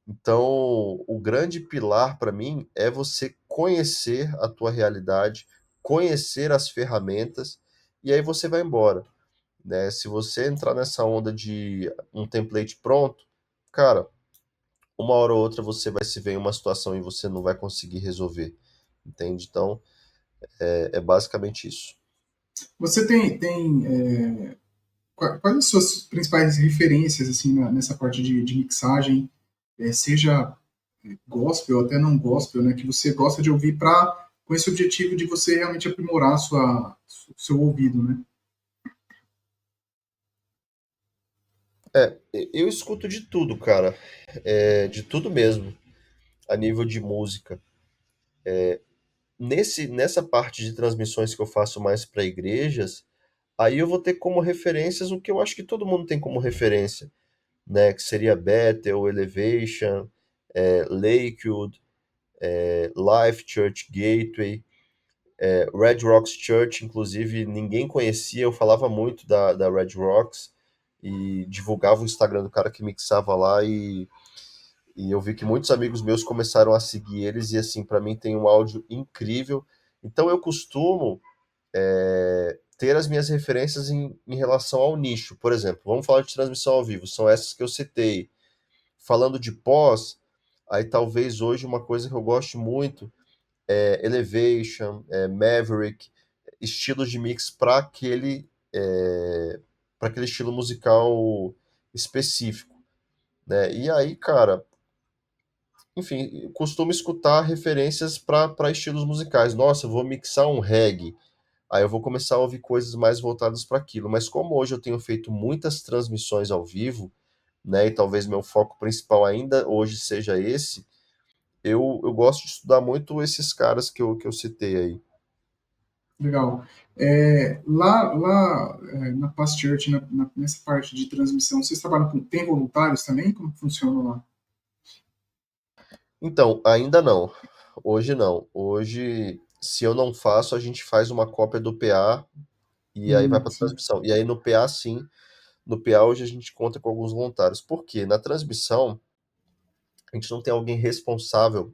Então, o grande pilar para mim é você conhecer a tua realidade, conhecer as ferramentas e aí você vai embora, né? Se você entrar nessa onda de um template pronto, cara, uma hora ou outra você vai se ver em uma situação e você não vai conseguir resolver, entende? Então, é basicamente isso. Você quais as suas principais referências assim nessa parte de mixagem, seja gospel ou até não gospel, né, que você gosta de ouvir para com esse objetivo de você realmente aprimorar seu ouvido, né? Eu escuto de tudo, cara, de tudo mesmo, a nível de música. Nessa parte de transmissões que eu faço mais para igrejas, aí eu vou ter como referências o que eu acho que todo mundo tem como referência, né? Que seria Bethel, Elevation, Lakewood, Life Church Gateway, Red Rocks Church, inclusive ninguém conhecia, eu falava muito da Red Rocks e divulgava o Instagram do cara que mixava lá e eu vi que muitos amigos meus começaram a seguir eles e assim, para mim tem um áudio incrível. Então eu costumo ter as minhas referências em relação ao nicho. Por exemplo, vamos falar de transmissão ao vivo, são essas que eu citei. Falando de pós, aí talvez hoje uma coisa que eu gosto muito é Elevation, Maverick, estilos de mix para aquele estilo musical específico, né? E aí, cara, enfim, eu costumo escutar referências para estilos musicais. Nossa, eu vou mixar um reggae. Aí eu vou começar a ouvir coisas mais voltadas para aquilo. Mas como hoje eu tenho feito muitas transmissões ao vivo, né, e talvez meu foco principal ainda hoje seja esse, eu gosto de estudar muito esses caras que eu citei aí. Legal. Na Past Church, nessa parte de transmissão, vocês trabalham tem voluntários também? Como que funciona lá? Então, ainda não. Hoje não. Hoje, se eu não faço, a gente faz uma cópia do PA e aí vai para Sim. transmissão. E aí no PA, sim, no PA hoje a gente conta com alguns voluntários. Por quê? Na transmissão, a gente não tem alguém responsável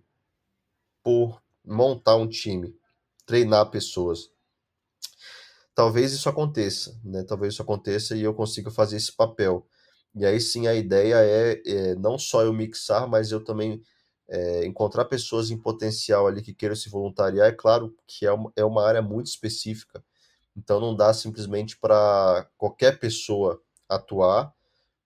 por montar um time, treinar pessoas. Talvez isso aconteça, né? Talvez isso aconteça e eu consiga fazer esse papel. E aí sim a ideia é não só eu mixar, mas eu também encontrar pessoas em potencial ali que queiram se voluntariar. É claro que é uma área muito específica, então não dá simplesmente para qualquer pessoa atuar,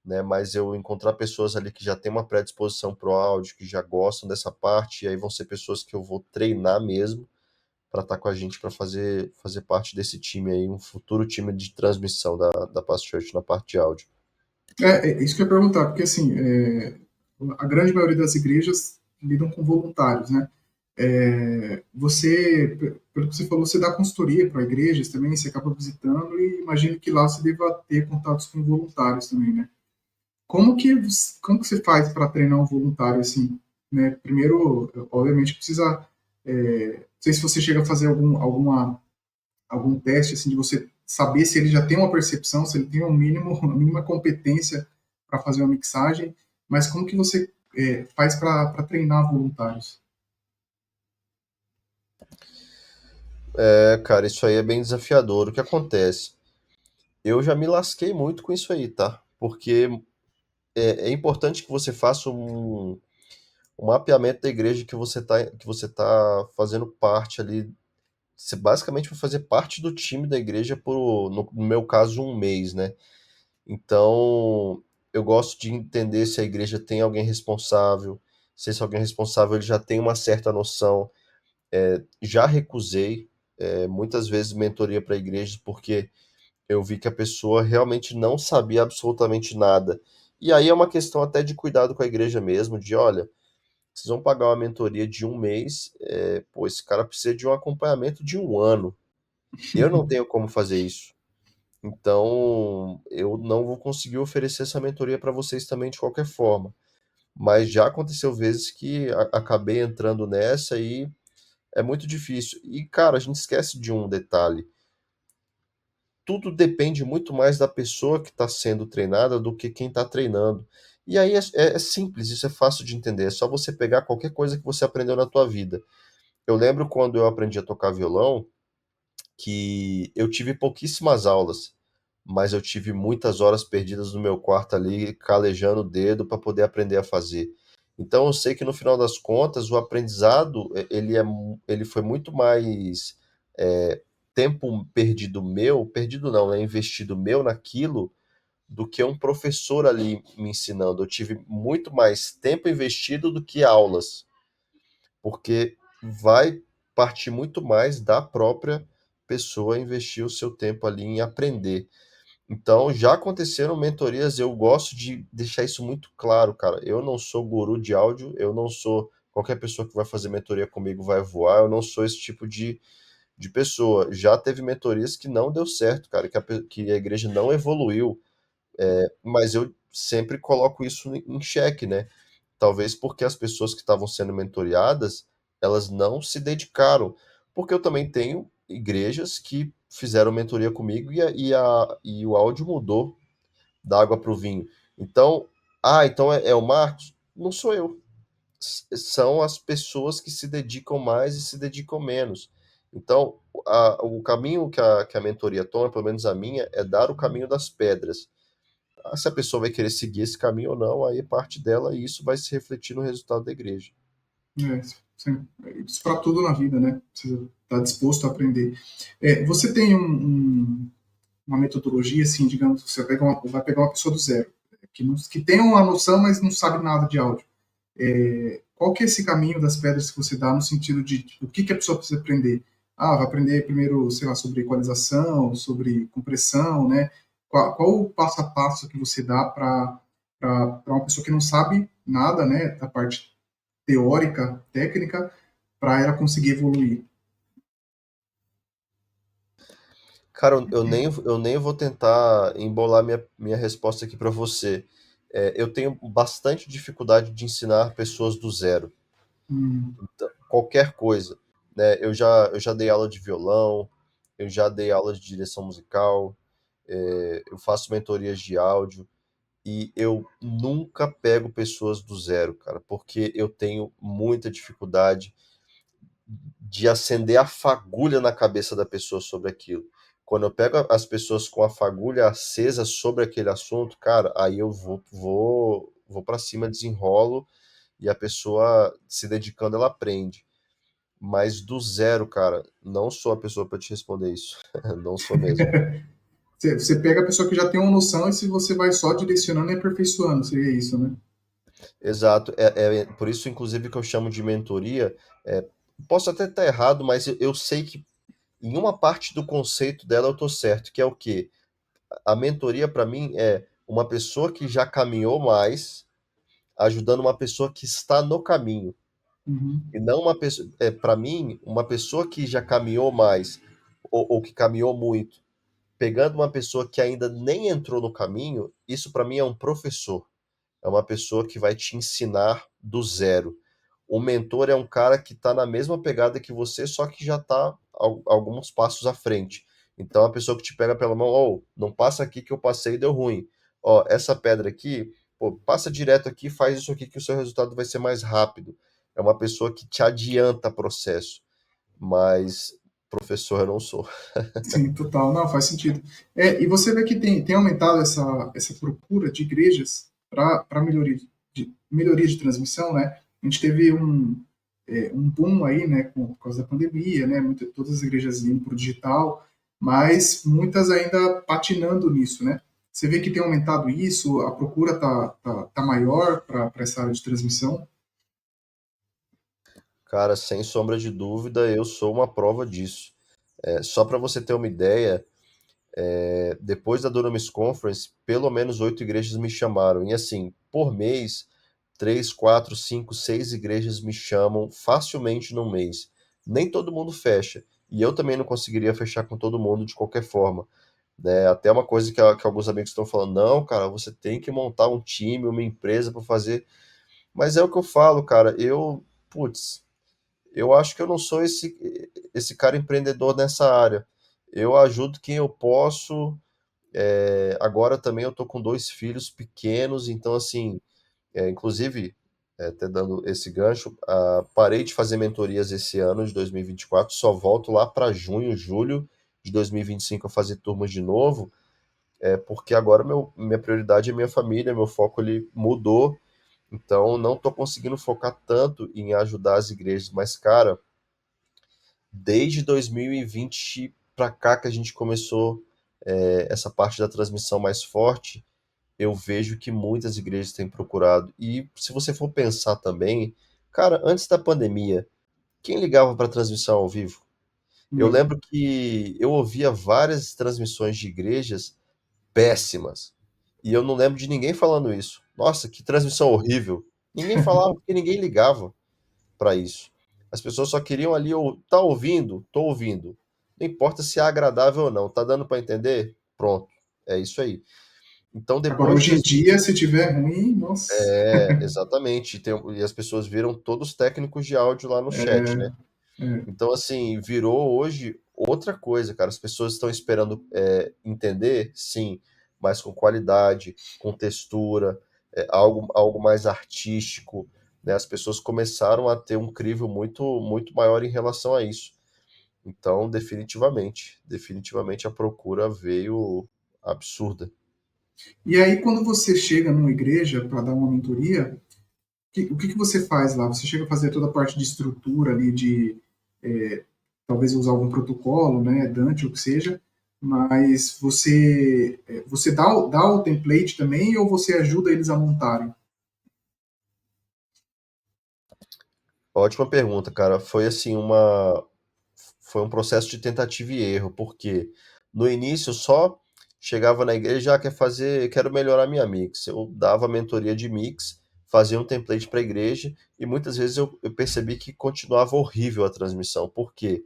né? Mas eu encontrar pessoas ali que já têm uma predisposição pro áudio, que já gostam dessa parte, e aí vão ser pessoas que eu vou treinar mesmo para estar com a gente para fazer parte desse time aí, um futuro time de transmissão da Past Church na parte de áudio. É isso que eu ia perguntar, porque assim, a grande maioria das igrejas lidam com voluntários, né? Pelo que você falou, você dá consultoria para igrejas também, você acaba visitando e imagino que lá você deva ter contatos com voluntários também, né? Como que você faz para treinar um voluntário assim, né? Primeiro, obviamente precisa, não sei se você chega a fazer algum teste assim de você saber se ele já tem uma percepção, se ele tem uma mínima competência para fazer uma mixagem, mas como que você faz para treinar voluntários? Cara, isso aí é bem desafiador. O que acontece? Eu já me lasquei muito com isso aí, tá? Porque é importante que você faça um mapeamento da igreja que você tá fazendo parte ali. Você basicamente vai fazer parte do time da igreja por, no meu caso, um mês, né? Então, eu gosto de entender se a igreja tem alguém responsável, se esse alguém responsável ele já tem uma certa noção. Já recusei, muitas vezes mentoria para igrejas porque eu vi que a pessoa realmente não sabia absolutamente nada. E aí é uma questão até de cuidado com a igreja mesmo, de olha, vocês vão pagar uma mentoria de um mês, pô, esse cara precisa de um acompanhamento de um ano. Eu não tenho como fazer isso. Então, eu não vou conseguir oferecer essa mentoria para vocês também de qualquer forma. Mas já aconteceu vezes que acabei entrando nessa e é muito difícil. E, cara, a gente esquece de um detalhe. Tudo depende muito mais da pessoa que está sendo treinada do que quem está treinando. E aí é simples, isso é fácil de entender. É só você pegar qualquer coisa que você aprendeu na tua vida. Eu lembro quando eu aprendi a tocar violão, que eu tive pouquíssimas aulas, mas eu tive muitas horas perdidas no meu quarto ali, calejando o dedo para poder aprender a fazer. Então eu sei que no final das contas o aprendizado ele foi muito mais é, tempo perdido meu, perdido não, né, investido meu naquilo do que um professor ali me ensinando. Eu tive muito mais tempo investido do que aulas, porque vai partir muito mais da própria pessoa investir o seu tempo ali em aprender. Então, já aconteceram mentorias, eu gosto de deixar isso muito claro, cara. Eu não sou guru de áudio, eu não sou qualquer pessoa que vai fazer mentoria comigo vai voar, eu não sou esse tipo de pessoa. Já teve mentorias que não deu certo, cara, que a igreja não evoluiu, mas eu sempre coloco isso em xeque, né? Talvez porque as pessoas que estavam sendo mentoriadas, elas não se dedicaram. Porque eu também tenho igrejas que fizeram mentoria comigo e o áudio mudou da água para o vinho. Então, então é o Marcos? Não sou eu. São as pessoas que se dedicam mais e se dedicam menos. Então, o caminho que a mentoria toma, pelo menos a minha, é dar o caminho das pedras. Se a pessoa vai querer seguir esse caminho ou não, aí é parte dela e isso vai se refletir no resultado da igreja. É, sim, isso para tudo na vida, né? Precisa estar disposto a aprender. Você tem uma metodologia, assim, digamos, você vai pegar uma pessoa do zero, que tem uma noção, mas não sabe nada de áudio. Qual que é esse caminho das pedras que você dá no sentido de o que a pessoa precisa aprender? Ah, vai aprender primeiro, sei lá, sobre equalização, sobre compressão, né? Qual o passo a passo que você dá para uma pessoa que não sabe nada, né, da parte teórica, técnica, para ela conseguir evoluir? Cara, eu nem vou tentar embolar minha resposta aqui para você. Eu tenho bastante dificuldade de ensinar pessoas do zero. Hum, Então, qualquer coisa, né? Eu já dei aula de violão, eu já dei aula de direção musical, eu faço mentorias de áudio e eu nunca pego pessoas do zero, cara, porque eu tenho muita dificuldade de acender a fagulha na cabeça da pessoa sobre aquilo. Quando eu pego as pessoas com a fagulha acesa sobre aquele assunto, cara, aí eu vou para cima, desenrolo e a pessoa se dedicando, ela aprende. Mas do zero, cara, não sou a pessoa para te responder isso. Não sou mesmo. você pega a pessoa que já tem uma noção e se você vai só direcionando e aperfeiçoando, seria isso, né? Exato. É por isso, inclusive, que eu chamo de mentoria. Posso até estar errado, mas eu sei que em uma parte do conceito dela eu tô certo, que é o quê? A mentoria para mim é uma pessoa que já caminhou mais, ajudando uma pessoa que está no caminho. Uhum, E não uma pessoa, para mim, uma pessoa que já caminhou mais ou que caminhou muito, pegando uma pessoa que ainda nem entrou no caminho, isso para mim é um professor. É uma pessoa que vai te ensinar do zero. O mentor é um cara que está na mesma pegada que você, só que já está alguns passos à frente. Então, a pessoa que te pega pela mão, oh, não passa aqui que eu passei e deu ruim. Ó, essa pedra aqui, pô, passa direto aqui, faz isso aqui que o seu resultado vai ser mais rápido. É uma pessoa que te adianta processo. Mas professor eu não sou. Sim, total. Não, faz sentido. E você vê que tem aumentado essa procura de igrejas para melhoria de transmissão, né? A gente teve um boom aí, né, por causa da pandemia, né? Todas as igrejas indo para o digital, mas muitas ainda patinando nisso, né? Você vê que tem aumentado isso, a procura tá maior para essa área de transmissão. Cara, sem sombra de dúvida, eu sou uma prova disso. Só para você ter uma ideia, depois da Dunamis Conference, pelo menos 8 igrejas me chamaram. E assim, por mês, 3, 4, 5, 6 igrejas me chamam facilmente num mês. Nem todo mundo fecha. E eu também não conseguiria fechar com todo mundo de qualquer forma. Né? Até uma coisa que alguns amigos estão falando, não, cara, você tem que montar um time, uma empresa para fazer. Mas é o que eu falo, cara. Putz, eu acho que eu não sou esse cara empreendedor nessa área. Eu ajudo quem eu posso. Agora também eu tô com 2 filhos pequenos, então assim, inclusive, até dando esse gancho, parei de fazer mentorias esse ano de 2024, só volto lá para junho, julho de 2025 a fazer turmas de novo, porque agora minha prioridade é minha família, meu foco ele mudou, então não tô conseguindo focar tanto em ajudar as igrejas, mas cara, desde 2020 para cá que a gente começou essa parte da transmissão mais forte, eu vejo que muitas igrejas têm procurado. E se você for pensar também, cara, antes da pandemia, quem ligava para transmissão ao vivo? Eu Não. lembro que eu ouvia várias transmissões de igrejas péssimas. E eu não lembro de ninguém falando isso. Nossa, que transmissão horrível. Ninguém falava porque ninguém ligava para isso. As pessoas só queriam ali, tá ouvindo? Tô ouvindo. Não importa se é agradável ou não. Tá dando para entender? Pronto. É isso aí. Então, Agora, depois de hoje em dia, se tiver ruim, nossa. exatamente. E as pessoas viram todos técnicos de áudio lá no chat, né? É, Então, assim, virou hoje outra coisa, cara. As pessoas estão esperando entender, sim, mas com qualidade, com textura, algo mais artístico, né? As pessoas começaram a ter um crivo muito, muito maior em relação a isso. Então, definitivamente a procura veio absurda. E aí, quando você chega numa igreja para dar uma mentoria, o que você faz lá? Você chega a fazer toda a parte de estrutura ali, é, talvez usar algum protocolo, né, Dante, ou o que seja, mas você dá o template também ou você ajuda eles a montarem? Ótima pergunta, cara. Foi um processo de tentativa e erro, porque no início só chegava na igreja, quero melhorar minha mix. Eu dava mentoria de mix, fazia um template para a igreja e muitas vezes eu percebi que continuava horrível a transmissão. Por quê?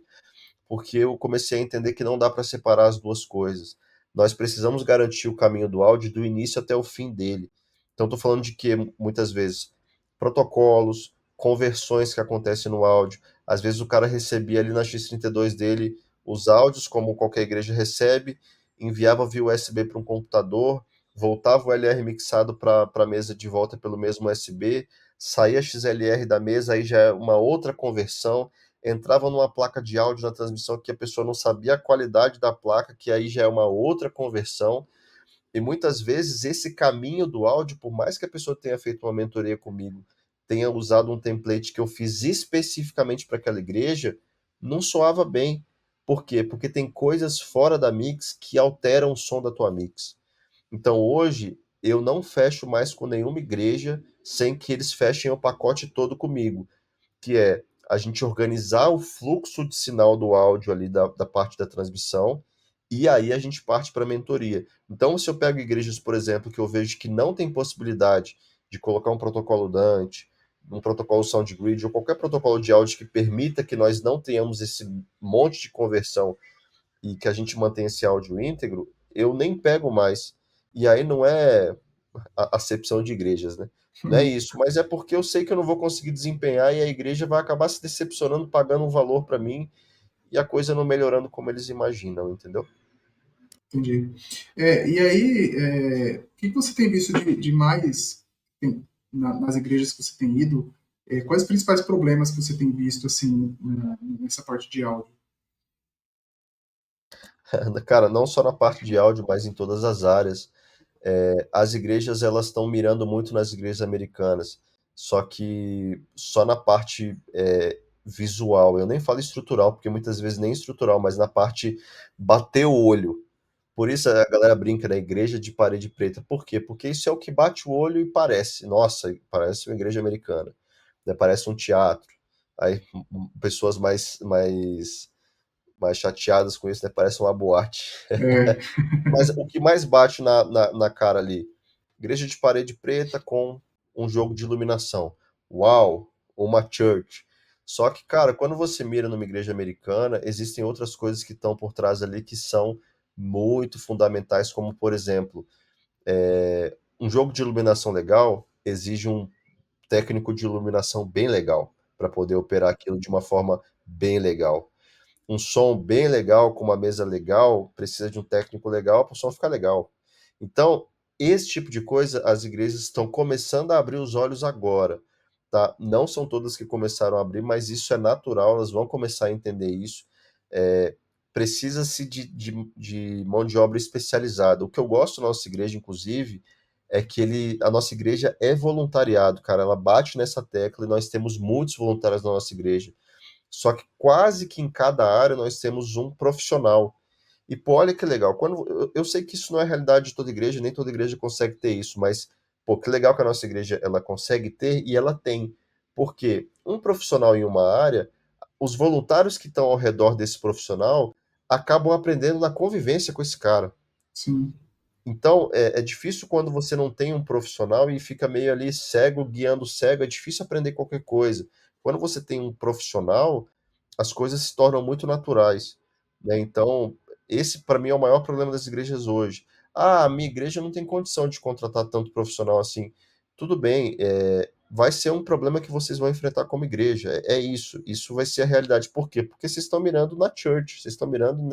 Porque eu comecei a entender que não dá para separar as duas coisas. Nós precisamos garantir o caminho do áudio do início até o fim dele. Então, estou falando de que muitas vezes protocolos, conversões que acontecem no áudio. Às vezes o cara recebia ali na X32 dele os áudios, como qualquer igreja recebe, enviava via USB para um computador, voltava o LR mixado para a mesa de volta pelo mesmo USB, saía XLR da mesa, aí já é uma outra conversão, entrava numa placa de áudio na transmissão que a pessoa não sabia a qualidade da placa, que aí já é uma outra conversão. E muitas vezes esse caminho do áudio, por mais que a pessoa tenha feito uma mentoria comigo, tenha usado um template que eu fiz especificamente para aquela igreja, não soava bem. Por quê? Porque tem coisas fora da mix que alteram o som da tua mix. Então hoje eu não fecho mais com nenhuma igreja sem que eles fechem o pacote todo comigo, que é a gente organizar o fluxo de sinal do áudio ali da parte da transmissão, e aí a gente parte para a mentoria. Então, se eu pego igrejas, por exemplo, que eu vejo que não tem possibilidade de colocar um protocolo Dante, um protocolo SoundGrid, ou qualquer protocolo de áudio que permita que nós não tenhamos esse monte de conversão e que a gente mantenha esse áudio íntegro, eu nem pego mais. E aí não é a acepção de igrejas, né? Não é isso, mas é porque eu sei que eu não vou conseguir desempenhar e a igreja vai acabar se decepcionando, pagando um valor para mim e a coisa não melhorando como eles imaginam, entendeu? Entendi. E aí, o que você tem visto de mais nas igrejas que você tem ido? Quais os principais problemas que você tem visto assim nessa parte de áudio? Cara, não só na parte de áudio, mas em todas as áreas. As igrejas elas estão mirando muito nas igrejas americanas, só que só na parte visual. Eu nem falo estrutural, porque muitas vezes nem estrutural, mas na parte bater o olho. Por isso a galera brinca na igreja de parede preta. Por quê? Porque isso é o que bate o olho e parece. Nossa, parece uma igreja americana, né? Parece um teatro. Aí pessoas mais chateadas com isso, né? Parece uma boate. É, Mas o que mais bate na cara ali? Igreja de parede preta com um jogo de iluminação. Uau! Uma church. Só que, cara, quando você mira numa igreja americana, existem outras coisas que estão por trás ali que são muito fundamentais, como, por exemplo, um jogo de iluminação legal exige um técnico de iluminação bem legal para poder operar aquilo de uma forma bem legal. Um som bem legal, com uma mesa legal, precisa de um técnico legal para o som ficar legal. Então, esse tipo de coisa, as igrejas estão começando a abrir os olhos agora, tá? Não são todas que começaram a abrir, mas isso é natural, elas vão começar a entender isso. É, precisa-se de mão de obra especializada. O que eu gosto da nossa igreja, inclusive, é que a nossa igreja é voluntariado, cara. Ela bate nessa tecla e nós temos muitos voluntários na nossa igreja. Só que quase que em cada área nós temos um profissional. E pô, olha que legal. Eu sei que isso não é a realidade de toda igreja, nem toda igreja consegue ter isso, mas pô, que legal que a nossa igreja ela consegue ter e ela tem. Porque um profissional em uma área, os voluntários que estão ao redor desse profissional acabam aprendendo na convivência com esse cara. sim, Então, é difícil quando você não tem um profissional e fica meio ali cego, guiando cego, é difícil aprender qualquer coisa. Quando você tem um profissional, as coisas se tornam muito naturais, né? Então, esse para mim é o maior problema das igrejas hoje. Ah, a minha igreja não tem condição de contratar tanto profissional assim. Tudo bem, vai ser um problema que vocês vão enfrentar como igreja. Isso vai ser a realidade. Por quê? Porque vocês estão mirando na church, vocês estão mirando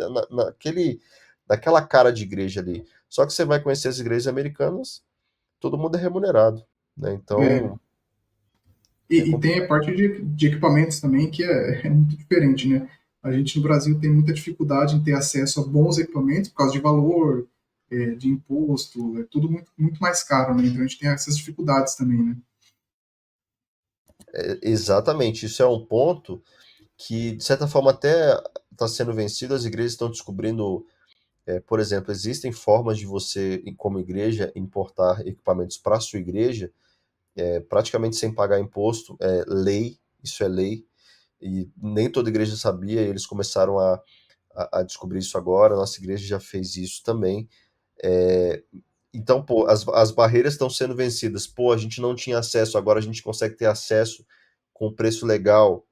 naquela cara de igreja ali. Só que você vai conhecer as igrejas americanas, todo mundo é remunerado, né? é. Então, é E tem a complicado. parte de equipamentos também, que é muito diferente, né? A gente no Brasil tem muita dificuldade em ter acesso a bons equipamentos por causa de valor, de imposto, é tudo muito mais caro, né? Então a gente tem essas dificuldades também, né? Exatamente, isso é um ponto que, de certa forma, até está sendo vencido. As igrejas estão descobrindo, por exemplo, existem formas de você, como igreja, importar equipamentos para a sua igreja, praticamente sem pagar imposto, é lei, isso é lei, e nem toda igreja sabia, e eles começaram a descobrir isso agora. A nossa igreja já fez isso também. É, então, pô, as barreiras estão sendo vencidas. Pô, a gente não tinha acesso, agora a gente consegue ter acesso com preço legal.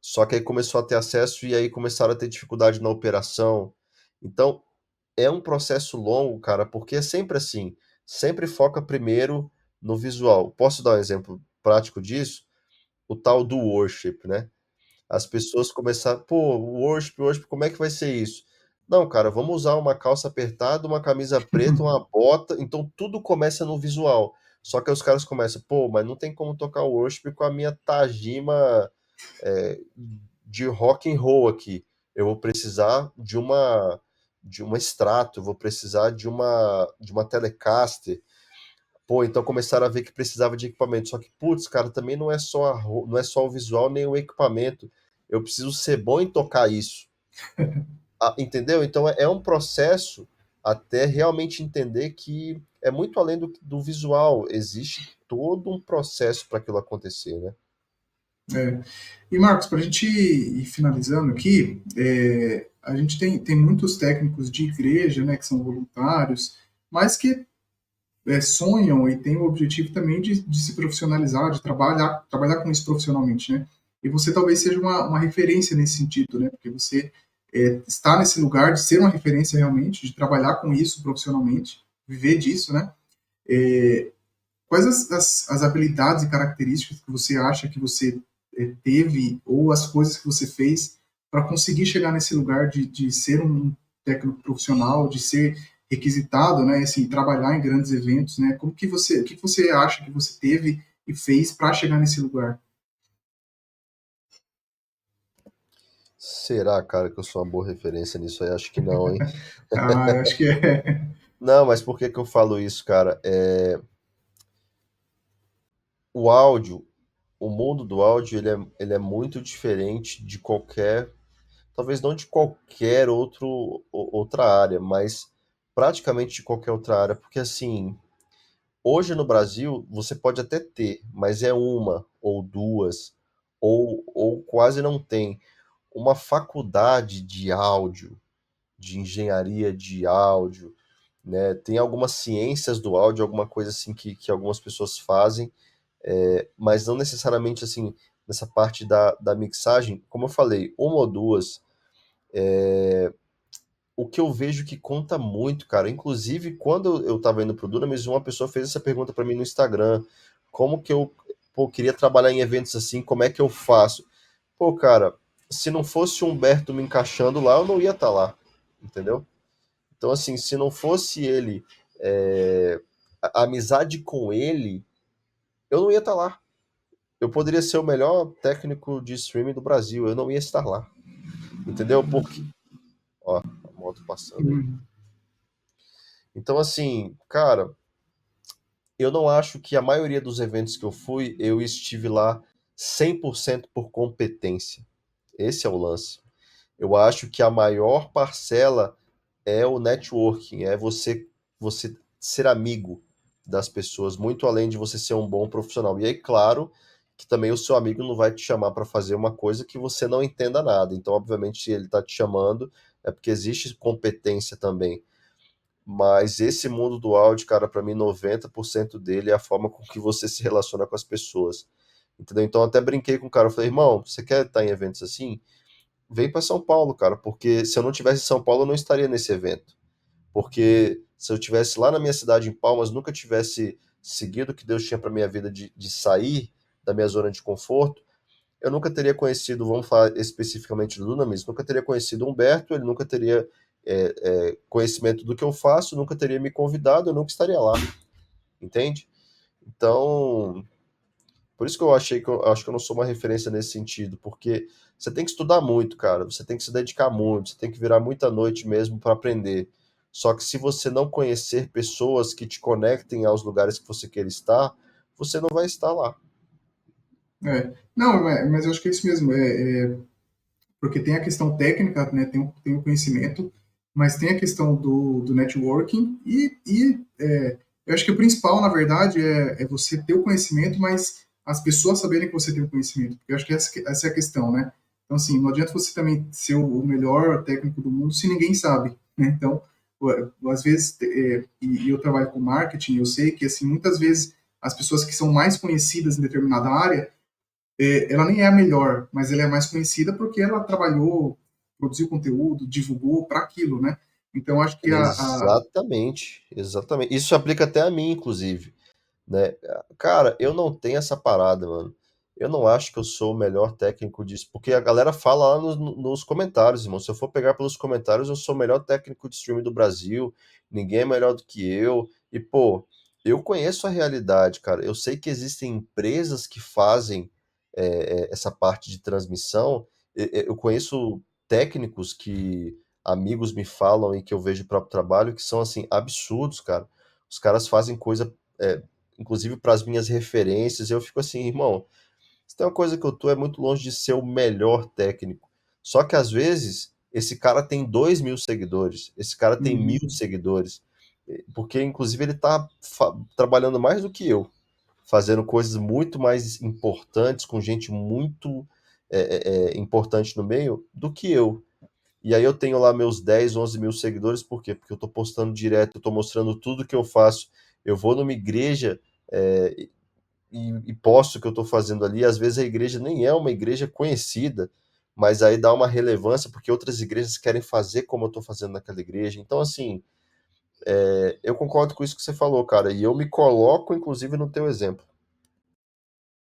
Só que aí começou a ter acesso e aí começaram a ter dificuldade na operação. Então, é um processo longo, cara, porque é sempre assim. Sempre foca primeiro no visual. Posso dar um exemplo prático disso? O tal do worship, né? As pessoas começaram, pô, worship, como é que vai ser isso? Não, cara, vamos usar uma calça apertada, uma camisa preta, uma bota, então tudo começa no visual. Só que aí os caras começam, pô, mas não tem como tocar worship com a minha Tajima é, de rock and roll aqui. Eu vou precisar de uma extrato, eu vou precisar de uma Telecaster. Pô, então começaram a ver que precisava de equipamento. Só que, putz, cara, também não é só o visual nem o equipamento. Eu preciso ser bom em tocar isso. Ah, entendeu? Então é um processo até realmente entender que é muito além do visual. Existe todo um processo para aquilo acontecer, né? É. E Marcos, para a gente ir finalizando aqui, a gente tem muitos técnicos de igreja, né, que são voluntários, mas que sonham e têm o objetivo também de se profissionalizar, de trabalhar com isso profissionalmente, né? E você talvez seja uma referência nesse sentido, né? Porque você está nesse lugar de ser uma referência realmente, de trabalhar com isso profissionalmente, viver disso, né? É, quais as habilidades e características que você acha que você teve ou as coisas que você fez para conseguir chegar nesse lugar de ser um técnico profissional, de ser requisitado, né, assim, trabalhar em grandes eventos, né? O que você acha que você teve e fez para chegar nesse lugar? Será, cara, que eu sou uma boa referência nisso aí? Acho que não, hein? Ah, eu acho que é. Não, mas por que que eu falo isso, cara? O áudio, o mundo do áudio, ele é muito diferente de qualquer, talvez não de qualquer outra área, mas praticamente de qualquer outra área, porque assim, hoje no Brasil você pode até ter, mas é uma ou duas, ou quase não tem, uma faculdade de áudio, de engenharia de áudio, né? Tem algumas ciências do áudio, alguma coisa assim que algumas pessoas fazem, mas não necessariamente assim, nessa parte da mixagem, como eu falei, uma ou duas. O que eu vejo que conta muito, cara, inclusive quando eu tava indo pro Dunamis, uma pessoa fez essa pergunta para mim no Instagram, como que eu, pô, queria trabalhar em eventos assim, como é que eu faço? Pô, cara, se não fosse o Humberto me encaixando lá, eu não ia estar lá, entendeu? Então, assim, se não fosse ele, a amizade com ele, eu não ia estar lá. Eu poderia ser o melhor técnico de streaming do Brasil, eu não ia estar lá, entendeu? Porque, ó, a moto passando aí. Hum, Então, assim, cara, eu não acho que a maioria dos eventos que eu fui, eu estive lá 100% por competência. Esse é o lance. Eu acho que a maior parcela é o networking, é você ser amigo das pessoas, muito além de você ser um bom profissional. E aí, claro, que também o seu amigo não vai te chamar para fazer uma coisa que você não entenda nada. Então, obviamente, se ele está te chamando, é porque existe competência também. Mas esse mundo do áudio, cara, para mim 90% dele é a forma com que você se relaciona com as pessoas. Entendeu? Então, eu até brinquei com o cara, eu falei, irmão, você quer estar em eventos assim? Vem para São Paulo, cara, porque se eu não tivesse em São Paulo, eu não estaria nesse evento. Porque se eu tivesse lá na minha cidade, em Palmas, nunca tivesse seguido o que Deus tinha para minha vida de sair da minha zona de conforto, eu nunca teria conhecido, vamos falar especificamente do Dunamis, nunca teria conhecido o Humberto, ele nunca teria conhecimento do que eu faço, nunca teria me convidado, eu nunca estaria lá, entende? Então, por isso que eu achei que eu acho que eu não sou uma referência nesse sentido, porque você tem que estudar muito, cara, você tem que se dedicar muito, você tem que virar muita noite mesmo para aprender. Só que se você não conhecer pessoas que te conectem aos lugares que você quer estar, você não vai estar lá. é. Não, mas eu acho que é isso mesmo. Porque tem a questão técnica, né, tem o conhecimento, mas tem a questão do networking eu acho que o principal, na verdade, é você ter o conhecimento, mas as pessoas saberem que você tem o conhecimento, porque eu acho que essa é a questão, né? Então, assim, não adianta você também ser o melhor técnico do mundo se ninguém sabe, né? Então, às vezes, e eu trabalho com marketing, eu sei que, assim, muitas vezes as pessoas que são mais conhecidas em determinada área, ela nem é a melhor, mas ela é mais conhecida porque ela trabalhou, produziu conteúdo, divulgou para aquilo, né? Então acho que Exatamente, exatamente. Isso se aplica até a mim, inclusive, né? Cara, eu não tenho essa parada, mano. Eu não acho que eu sou o melhor técnico disso, porque a galera fala lá nos comentários, irmão. Se eu for pegar pelos comentários, eu sou o melhor técnico de streaming do Brasil, ninguém é melhor do que eu. E, pô, eu conheço a realidade, cara. Eu sei que existem empresas que fazem essa parte de transmissão. Eu conheço técnicos que amigos me falam e que eu vejo o próprio trabalho que são, assim, absurdos, cara. Os caras fazem coisa. é, Inclusive para as minhas referências, eu fico assim, irmão, se tem uma coisa que eu tô é muito longe de ser o melhor técnico. Só que às vezes esse cara tem 2.000 seguidores, esse cara tem 1.000 uhum, seguidores, porque inclusive ele tá trabalhando mais do que eu, fazendo coisas muito mais importantes, com gente muito importante no meio do que eu. E aí eu tenho lá meus 10, 11 mil seguidores, por quê? Porque eu tô postando direto, eu tô mostrando tudo que eu faço. Eu vou numa igreja é, e posto o que eu tô fazendo ali. Às vezes a igreja nem é uma igreja conhecida, mas aí dá uma relevância porque outras igrejas querem fazer como eu tô fazendo naquela igreja. Então, assim, eu concordo com isso que você falou, cara, e eu me coloco, inclusive, no teu exemplo.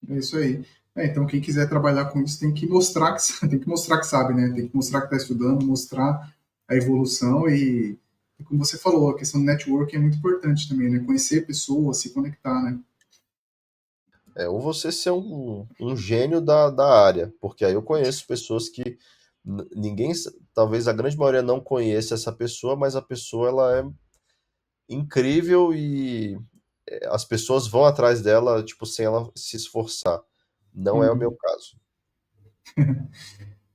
é isso aí. Então quem quiser trabalhar com isso tem que mostrar que tem que mostrar que sabe, né? Tem que mostrar que está estudando, mostrar a evolução e como você falou, a questão do networking é muito importante também, né? Conhecer pessoas, se conectar, né? Ou você ser um gênio da área, porque aí eu conheço pessoas que Ninguém, talvez a grande maioria não conheça essa pessoa, mas a pessoa ela é incrível e as pessoas vão atrás dela, tipo, sem ela se esforçar. Não é o meu Uhum. caso.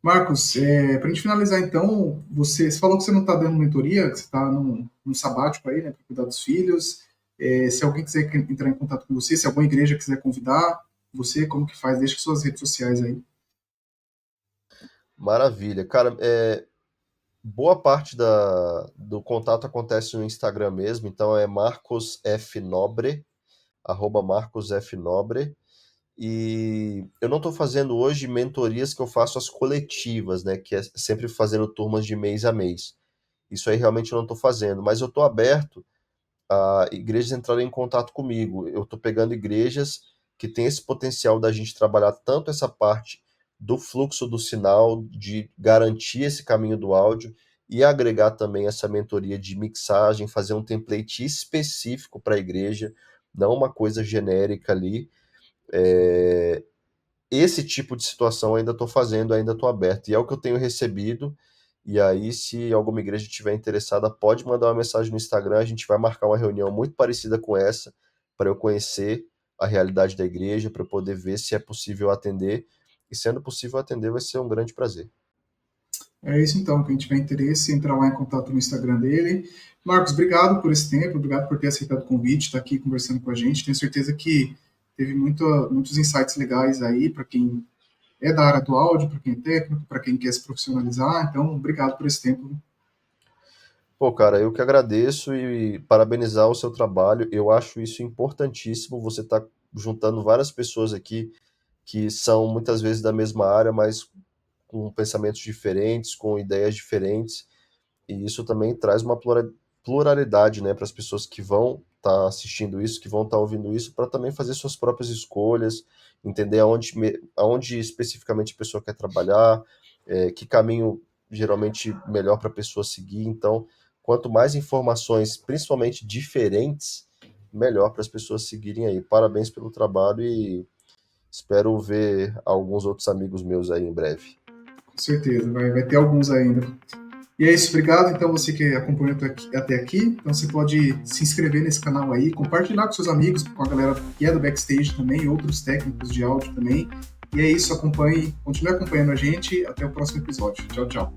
Marcos, para a gente finalizar então, você falou que você não está dando mentoria, que você está num sabático aí, né, para cuidar dos filhos. Se alguém quiser entrar em contato com você, se alguma igreja quiser convidar você, como que faz? Deixa suas redes sociais aí. Maravilha. Cara, boa parte do contato acontece no Instagram mesmo, então é Marcos F. Nobre, arroba Marcos F. Nobre. E eu não estou fazendo hoje mentorias que eu faço as coletivas, né? Que é sempre fazendo turmas de mês a mês. Isso aí realmente eu não estou fazendo, mas eu estou aberto a igrejas entrarem em contato comigo. Eu estou pegando igrejas que têm esse potencial da gente trabalhar tanto essa parte do fluxo do sinal, de garantir esse caminho do áudio e agregar também essa mentoria de mixagem, fazer um template específico para a igreja, não uma coisa genérica ali. Esse tipo de situação eu ainda estou fazendo, ainda estou aberto. E é o que eu tenho recebido. E aí, se alguma igreja estiver interessada, pode mandar uma mensagem no Instagram. A gente vai marcar uma reunião muito parecida com essa, para eu conhecer a realidade da igreja, para eu poder ver se é possível atender. E sendo possível atender, vai ser um grande prazer. É isso então, quem tiver interesse, entra lá em contato no Instagram dele. Marcos, obrigado por esse tempo, obrigado por ter aceitado o convite, estar aqui conversando com a gente. Tenho certeza que teve muitos insights legais aí para quem é da área do áudio, para quem é técnico, para quem quer se profissionalizar. Então, obrigado por esse tempo. Pô, cara, eu que agradeço e parabenizar o seu trabalho. Eu acho isso importantíssimo. Você está juntando várias pessoas aqui que são muitas vezes da mesma área, mas com pensamentos diferentes, com ideias diferentes, e isso também traz uma pluralidade, né, para as pessoas que vão estar assistindo isso, que vão estar ouvindo isso, para também fazer suas próprias escolhas, entender aonde especificamente a pessoa quer trabalhar, que caminho geralmente melhor para a pessoa seguir. Então, quanto mais informações, principalmente diferentes, melhor para as pessoas seguirem aí. Parabéns pelo trabalho e espero ver alguns outros amigos meus aí em breve. Com certeza, vai ter alguns ainda. E é isso, obrigado. Então, você que acompanhou até aqui, então você pode se inscrever nesse canal aí, compartilhar com seus amigos, com a galera que é do backstage também, outros técnicos de áudio também. E é isso, continue acompanhando a gente. Até o próximo episódio. Tchau, tchau.